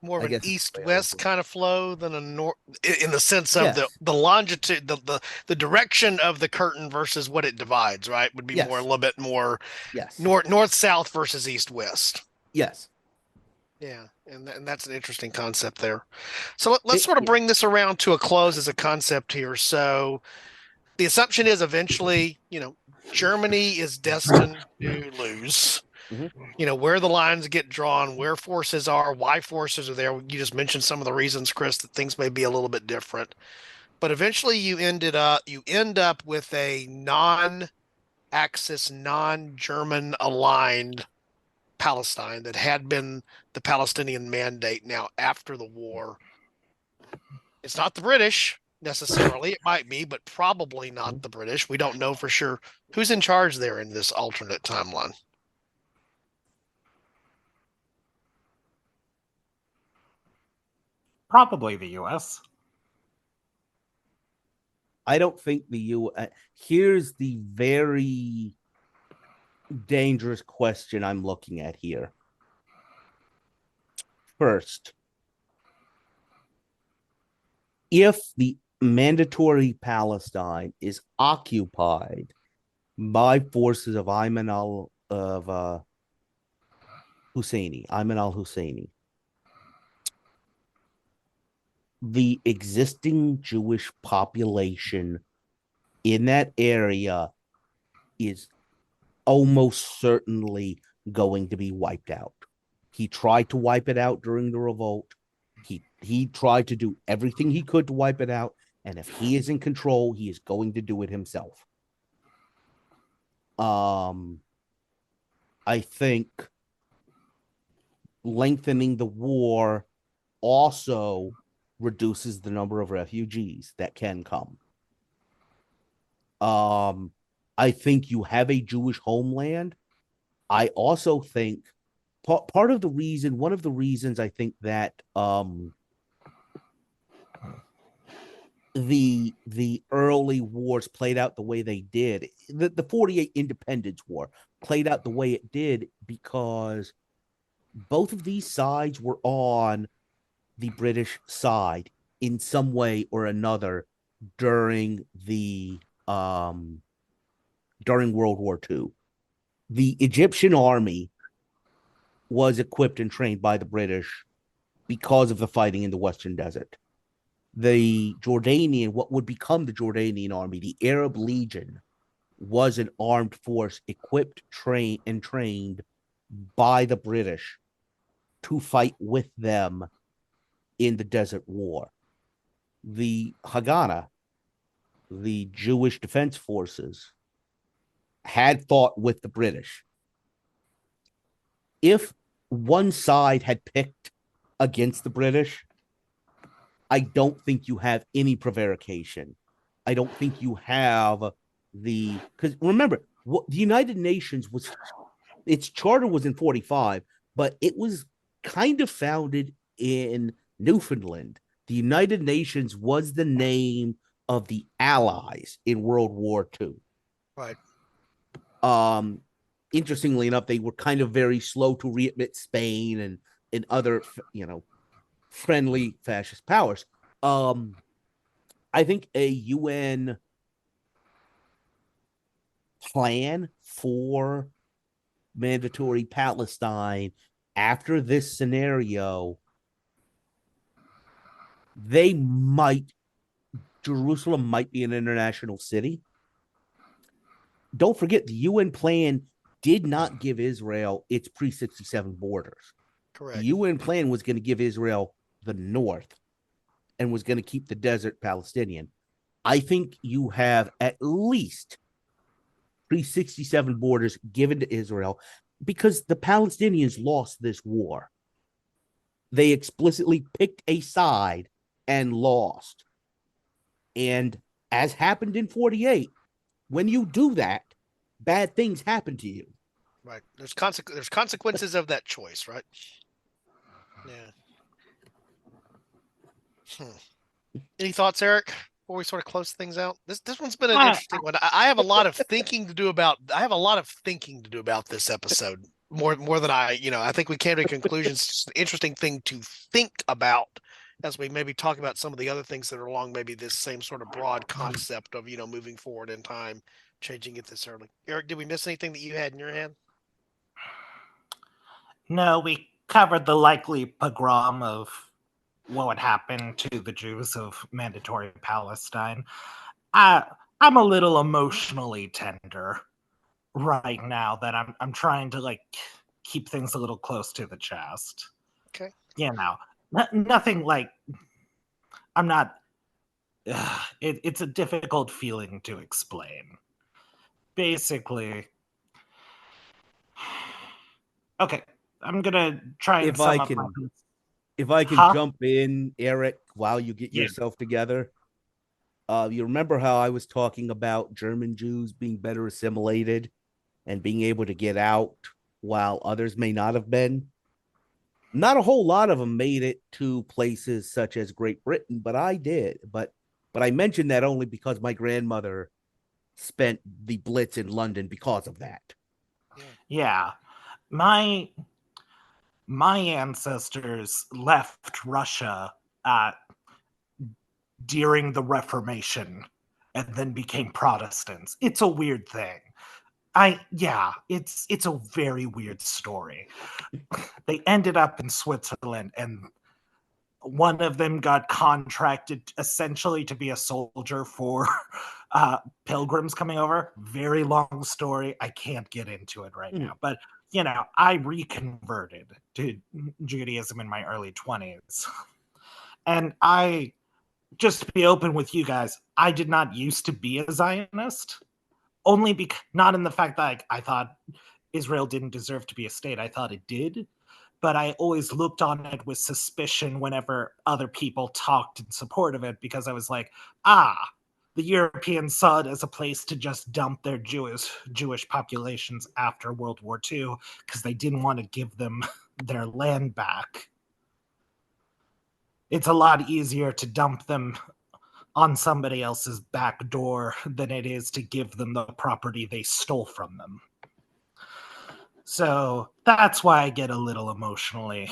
More of I an guess east-west kind of flow than a north, in the sense of Yes. the longitude, the direction of the curtain versus what it divides, right? Would be more, a Yes. little bit more Yes. north-south versus east-west. Yes. Yeah, and that's an interesting concept there. So let's It- sort of yeah. bring this around to a close as a concept here. So the assumption is eventually, Germany is destined to lose. Mhm. Where the lines get drawn, where forces are, why forces are there. You just mentioned some of the reasons, Chris, that things may be a little bit different. But eventually you end up with a non-Axis, non-German aligned Palestine that had been the Palestinian Mandate now after the war. It's not the British necessarily. It might be, but probably not the British. We don't know for sure who's in charge there in this alternate timeline. Probably the U.S. I don't think the U. Here's the very dangerous question I'm looking at here. First, if the mandatory Palestine is occupied by forces of Ayman al Husseini, the existing Jewish population in that area is almost certainly going to be wiped out. He tried to wipe it out during the revolt. He tried to do everything he could to wipe it out, and if he is in control, he is going to do it himself. I think lengthening the war also reduces the number of refugees that can come. I think you have a Jewish homeland. I also think one of the reasons I think that the early wars played out the way they did, the 48 Independence War played out the way it did because both of these sides were on the British side in some way or another during World War II. The Egyptian army was equipped and trained by the British because of the fighting in the Western Desert. The Jordanian, what would become the Jordanian army, the Arab Legion, was an armed force equipped, trained by the British to fight with them in the Desert War. The Haganah, the Jewish Defense Forces, had fought with the British. If one side had picked against the British, I don't think you have any prevarication. I don't think you have because remember, the United Nations its charter was in 1945, but it was kind of founded in Newfoundland. The United Nations was the name of the Allies in World War II. Right. Interestingly enough, they were kind of very slow to readmit Spain and other, friendly fascist powers. I think a UN plan for mandatory Palestine after this scenario, they might, Jerusalem might be an international city. Don't forget, the UN plan did not give Israel its pre 67 borders. The Correct. UN plan was going to give Israel the north and was going to keep the desert Palestinian. I think you have at least pre 67 borders given to Israel because the Palestinians lost this war. They explicitly picked a side and lost. And as happened in 48, when you do that, bad things happen to you. Right. There's consequences of that choice, right? Yeah. Any thoughts, Eric, before we sort of close things out? This one's been an interesting one. I have a lot of thinking to do about. I have a lot of thinking to do about this episode. More than I think we came to conclusions. It's just an interesting thing to think about as we maybe talk about some of the other things that are along maybe this same sort of broad concept of moving forward in time, changing it this early. Eric, did we miss anything that you had in your hand? No, we covered the likely pogrom of what would happen to the Jews of mandatory Palestine. I'm a little emotionally tender right now that I'm trying to keep things a little close to the chest. Okay. Nothing like I'm not. It's a difficult feeling to explain. Basically, okay, I'm gonna try and If I sum up my can, if I can Huh? jump in, Eric, while you get Yeah. yourself together. You remember how I was talking about German Jews being better assimilated and being able to get out while others may not have been? Not a whole lot of them made it to places such as Great Britain, but I did. But I mentioned that only because my grandmother spent the Blitz in London because of that. Yeah. My ancestors left Russia during the Reformation and then became Protestants. It's a weird thing. It's a very weird story. They ended up in Switzerland, and one of them got contracted essentially to be a soldier for pilgrims coming over. Very long story. I can't get into it right now, but I reconverted to Judaism in my early 20s. And just to be open with you guys, I did not used to be a Zionist, only because not in the fact that I thought Israel didn't deserve to be a state. I thought it did, but I always looked on it with suspicion whenever other people talked in support of it, because I was like, the Europeans saw it as a place to just dump their Jewish populations after World War II because they didn't want to give them their land back. It's a lot easier to dump them on somebody else's back door than it is to give them the property they stole from them. So that's why I get a little emotionally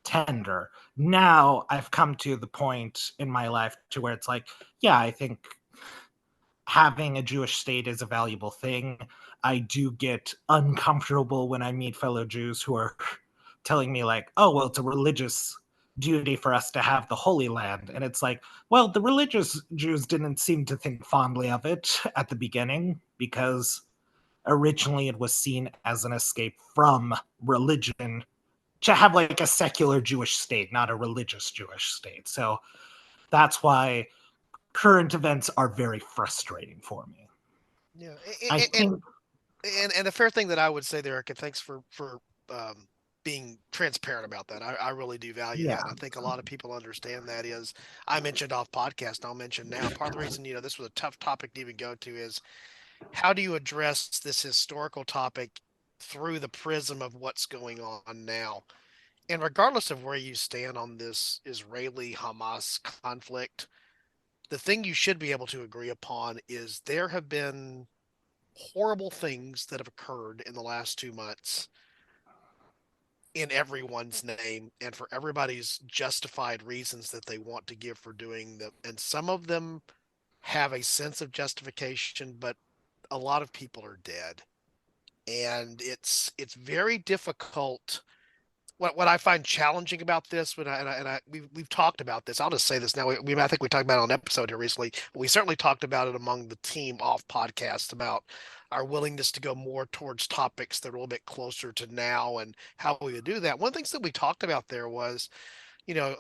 tender. Now I've come to the point in my life to where it's like, yeah, I think having a Jewish state is a valuable thing. I do get uncomfortable when I meet fellow Jews who are telling me like, oh, well, it's a religious duty for us to have the Holy Land. And it's like, well, the religious Jews didn't seem to think fondly of it at the beginning, because originally it was seen as an escape from religion to have like a secular Jewish state, not a religious Jewish state. So that's why current events are very frustrating for me. Yeah. I think And the fair thing that I would say there, Eric, and thanks for being transparent about that. I really do value that. And I think a lot of people understand that. Is I mentioned off podcast, I'll mention now. Part of the reason this was a tough topic to even go to is how do you address this historical topic through the prism of what's going on now? And regardless of where you stand on this Israeli-Hamas conflict, the thing you should be able to agree upon is there have been horrible things that have occurred in the last 2 months in everyone's name and for everybody's justified reasons that they want to give for doing them. And some of them have a sense of justification, but a lot of people are dead. And it's very difficult. What I find challenging about this, we've talked about this. I'll just say this now. I think we talked about it on an episode here recently. But we certainly talked about it among the team off podcast about our willingness to go more towards topics that are a little bit closer to now and how we would do that. One of the things that we talked about there was,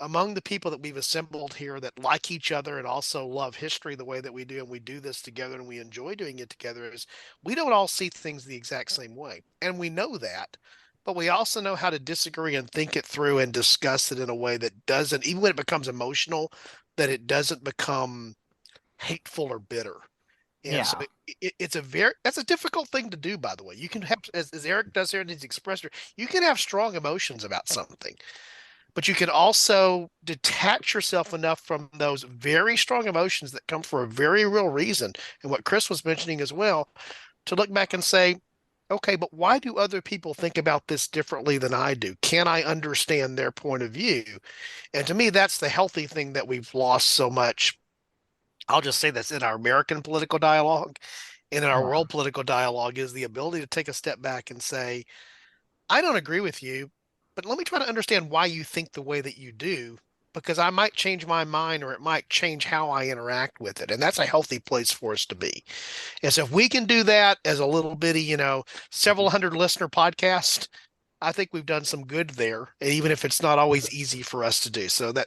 among the people that we've assembled here that like each other and also love history the way that we do, and we do this together and we enjoy doing it together, is we don't all see things the exact same way. And we know that, but we also know how to disagree and think it through and discuss it in a way that doesn't, even when it becomes emotional, that it doesn't become hateful or bitter. And so that's a difficult thing to do, by the way. You can have, as Eric does here in his expressor, you can have strong emotions about something, but you can also detach yourself enough from those very strong emotions that come for a very real reason. And what Chris was mentioning as well, to look back and say, okay, but why do other people think about this differently than I do? Can I understand their point of view? And to me, that's the healthy thing that we've lost so much. I'll just say this in our American political dialogue and in our world political dialogue is the ability to take a step back and say, I don't agree with you, but let me try to understand why you think the way that you do, because I might change my mind or it might change how I interact with it. And that's a healthy place for us to be. And so if we can do that as a little bitty, several hundred listener podcast, I think we've done some good there, even if it's not always easy for us to do. So that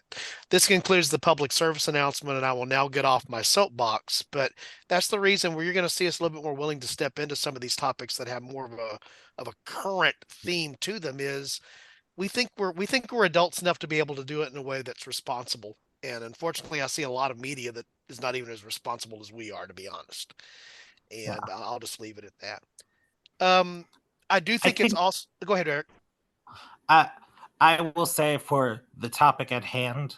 this concludes the public service announcement, and I will now get off my soapbox. But that's the reason where you're going to see us a little bit more willing to step into some of these topics that have more of a current theme to them. Is we think we're adults enough to be able to do it in a way that's responsible. And unfortunately, I see a lot of media that is not even as responsible as we are, to be honest. And I'll just leave it at that. I do think it's also. Go ahead, Eric. I will say for the topic at hand,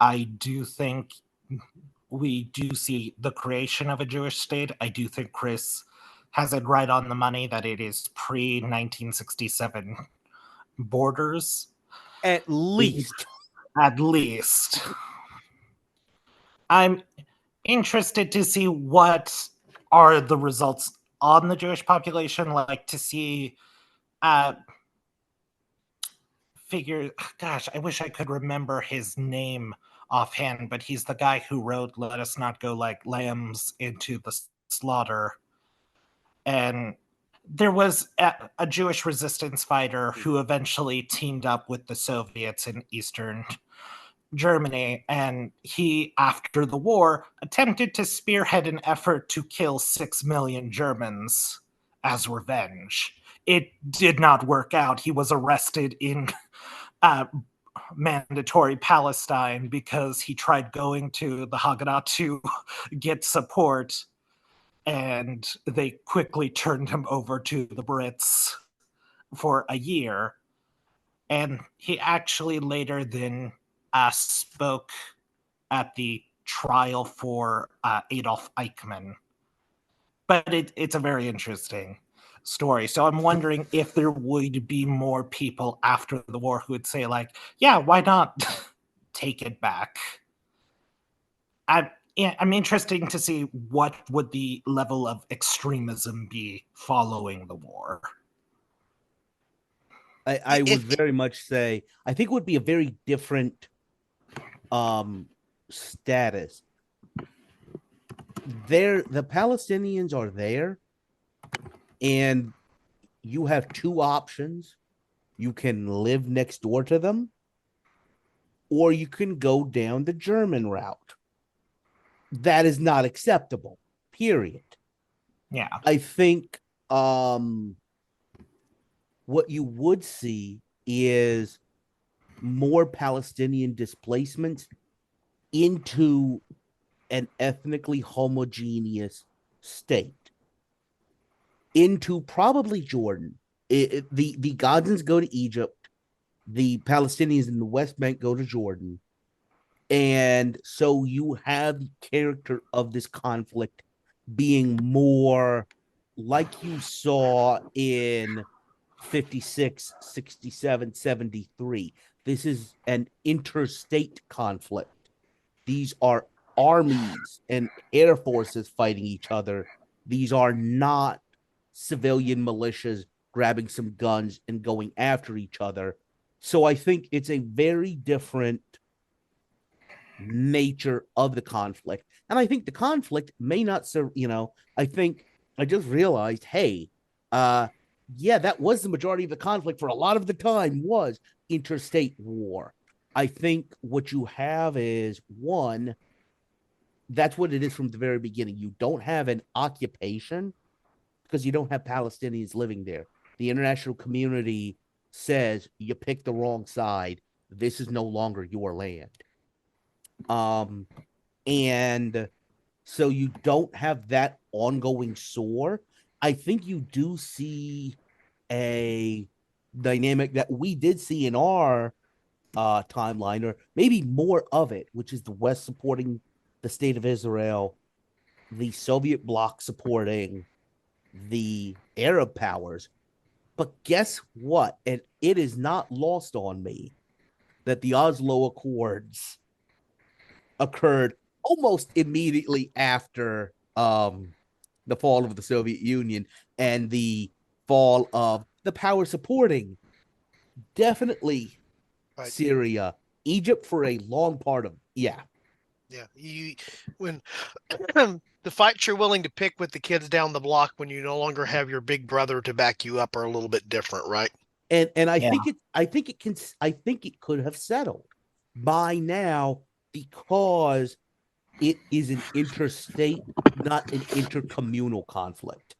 I do think we do see the creation of a Jewish state. I do think Chris has it right on the money that it is pre-1967 borders. At least. At least. I'm interested to see what are the results on the Jewish population, like to see gosh, I wish I could remember his name offhand, but he's the guy who wrote Let Us Not Go Like Lambs into the Slaughter. And there was a Jewish resistance fighter who eventually teamed up with the Soviets in Eastern Germany, and he, after the war, attempted to spearhead an effort to kill 6 million Germans as revenge. It did not work out. He was arrested in mandatory Palestine because he tried going to the Haggadah to get support, and they quickly turned him over to the Brits for a year. And he actually later then spoke at the trial for Adolf Eichmann. But it's a very interesting story. So I'm wondering if there would be more people after the war who would say, like, yeah, why not take it back? I'm interested to see what would the level of extremism be following the war. I would very much say I think it would be a very different status. The Palestinians are there, and you have two options. You can live next door to them, or you can go down the German route. That is not acceptable, period. Yeah. I think what you would see is more Palestinian displacements into an ethnically homogeneous state, into probably Jordan. The Gazans go to Egypt, the Palestinians in the West Bank go to Jordan, and so you have the character of this conflict being more like you saw in 56, 67, 73. This is an interstate conflict. These are armies and air forces fighting each other. These are not civilian militias grabbing some guns and going after each other. So I think it's a very different nature of the conflict. And I think the conflict may not serve, I think I just realized, hey, yeah, that was the majority of the conflict for a lot of the time was interstate war. I think what you have is one, that's what it is from the very beginning. You don't have an occupation because you don't have Palestinians living there. The international community says you picked the wrong side. This is no longer your land. And so you don't have that ongoing sore. I think you do see a dynamic that we did see in our timeline, or maybe more of it, which is the West supporting the state of Israel, the Soviet bloc supporting the Arab powers. But guess what? And it is not lost on me that the Oslo Accords occurred almost immediately after the fall of the Soviet Union and the fall of the power supporting definitely Right. Syria, Egypt for a long part of Yeah, when the fights you're willing to pick with the kids down the block when you no longer have your big brother to back you up are a little bit different, right? And I think it could have settled by now because it is an interstate, not an intercommunal conflict.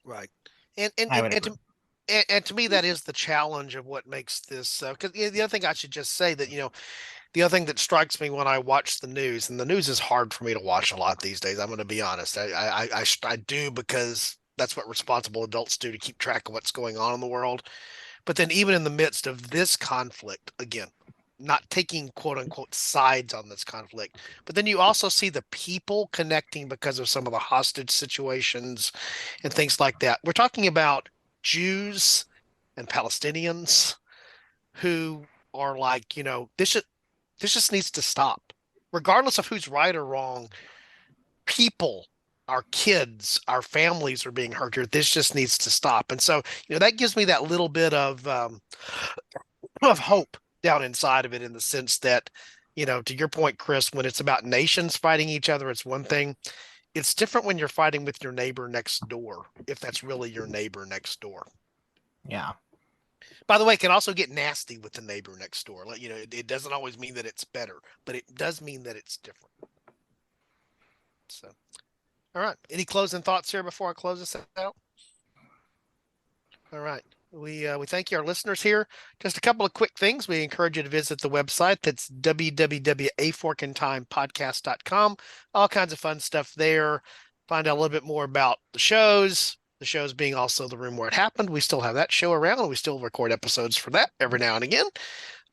Right. And and I and, would and agree. to and to me that is the challenge of what makes this because the other thing I should just say that the other thing that strikes me when I watch the news, and the news is hard for me to watch a lot these days. I'm going to be honest. I do because that's what responsible adults do to keep track of what's going on in the world. But then even in the midst of this conflict, again, not taking quote unquote sides on this conflict, but then you also see the people connecting because of some of the hostage situations and things like that. We're talking about Jews and Palestinians who are like, this just needs to stop. Regardless of who's right or wrong, people, our kids, our families are being hurt here. This just needs to stop. And so, that gives me that little bit of hope down inside of it in the sense that, to your point, Chris, when it's about nations fighting each other, it's one thing. It's different when you're fighting with your neighbor next door, if that's really your neighbor next door. Yeah. By the way, it can also get nasty with the neighbor next door. Like, it doesn't always mean that it's better, but it does mean that it's different. So, all right. Any closing thoughts here before I close this out? All right. We thank you, our listeners here. Just a couple of quick things. We encourage you to visit the website. That's www.aforkintimepodcast.com. All kinds of fun stuff there. Find out a little bit more about the shows. The shows being also The Room Where It Happened. We still have that show around, and we still record episodes for that every now and again.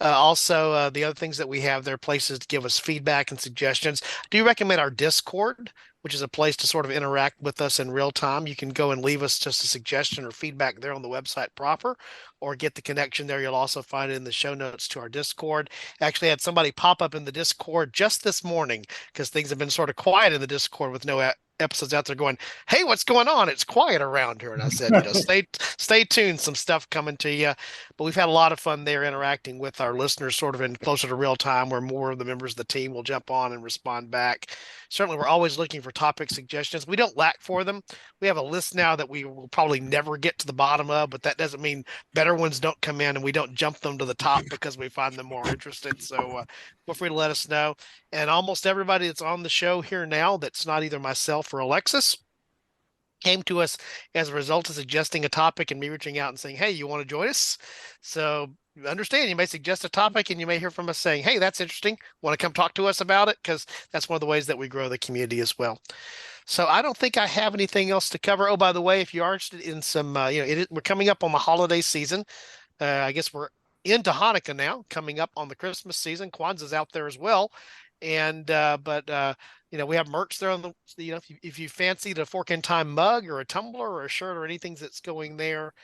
Also, the other things that we have there, places to give us feedback and suggestions. I do recommend our Discord, which is a place to sort of interact with us in real time. You can go and leave us just a suggestion or feedback there on the website proper, or get the connection there. You'll also find it in the show notes to our Discord. Actually had somebody pop up in the Discord just this morning because things have been sort of quiet in the Discord with no episodes out there going, hey, what's going on? It's quiet around here. And I said, stay tuned. Some stuff coming to you. But we've had a lot of fun there interacting with our listeners sort of in closer to real time where more of the members of the team will jump on and respond back. Certainly, we're always looking for topic suggestions. We don't lack for them. We have a list now that we will probably never get to the bottom of, but that doesn't mean better ones don't come in and we don't jump them to the top because we find them more interesting. So feel free to let us know. And almost everybody that's on the show here now that's not either myself or Alexis came to us as a result of suggesting a topic and me reaching out and saying, hey, you want to join us? So you understand, you may suggest a topic and you may hear from us saying, hey, that's interesting. Want to come talk to us about it? Because that's one of the ways that we grow the community as well. So I don't think I have anything else to cover. Oh, by the way, if you are interested in some, we're coming up on the holiday season. I guess we're into Hanukkah now, coming up on the Christmas season. Kwanzaa's out there as well. And we have merch there on the, if you fancy the Fork in Time mug or a tumbler or a shirt or anything that's going there,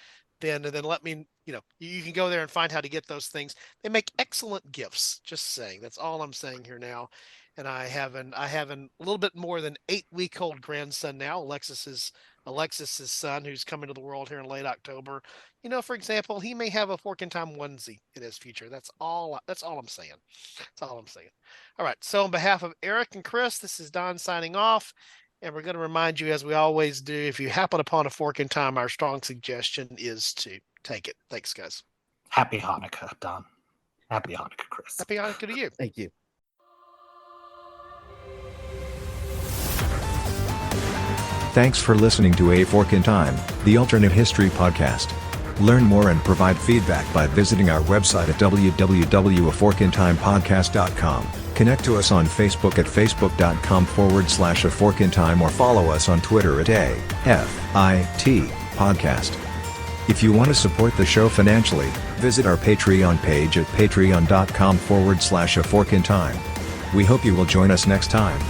in, and then let me, you can go there and find how to get those things. They make excellent gifts. Just saying. That's all I'm saying here now. And I have a little bit more than 8-week-old grandson now, Alexis's son, who's coming to the world here in late October. For example, he may have a Fork in Time onesie in his future. That's all I'm saying. That's all I'm saying. All right. So on behalf of Eric and Chris, this is Don signing off. And we're going to remind you, as we always do, if you happen upon a fork in time, our strong suggestion is to take it. Thanks, guys. Happy Hanukkah, Don. Happy Hanukkah, Chris. Happy Hanukkah to you. Thank you. Thanks for listening to A Fork in Time, the alternate history podcast. Learn more and provide feedback by visiting our website at www.aforkintimepodcast.com. Connect to us on Facebook at facebook.com/aforkintime or follow us on Twitter at AFIT Podcast. If you want to support the show financially, visit our Patreon page at patreon.com/aforkintime. We hope you will join us next time.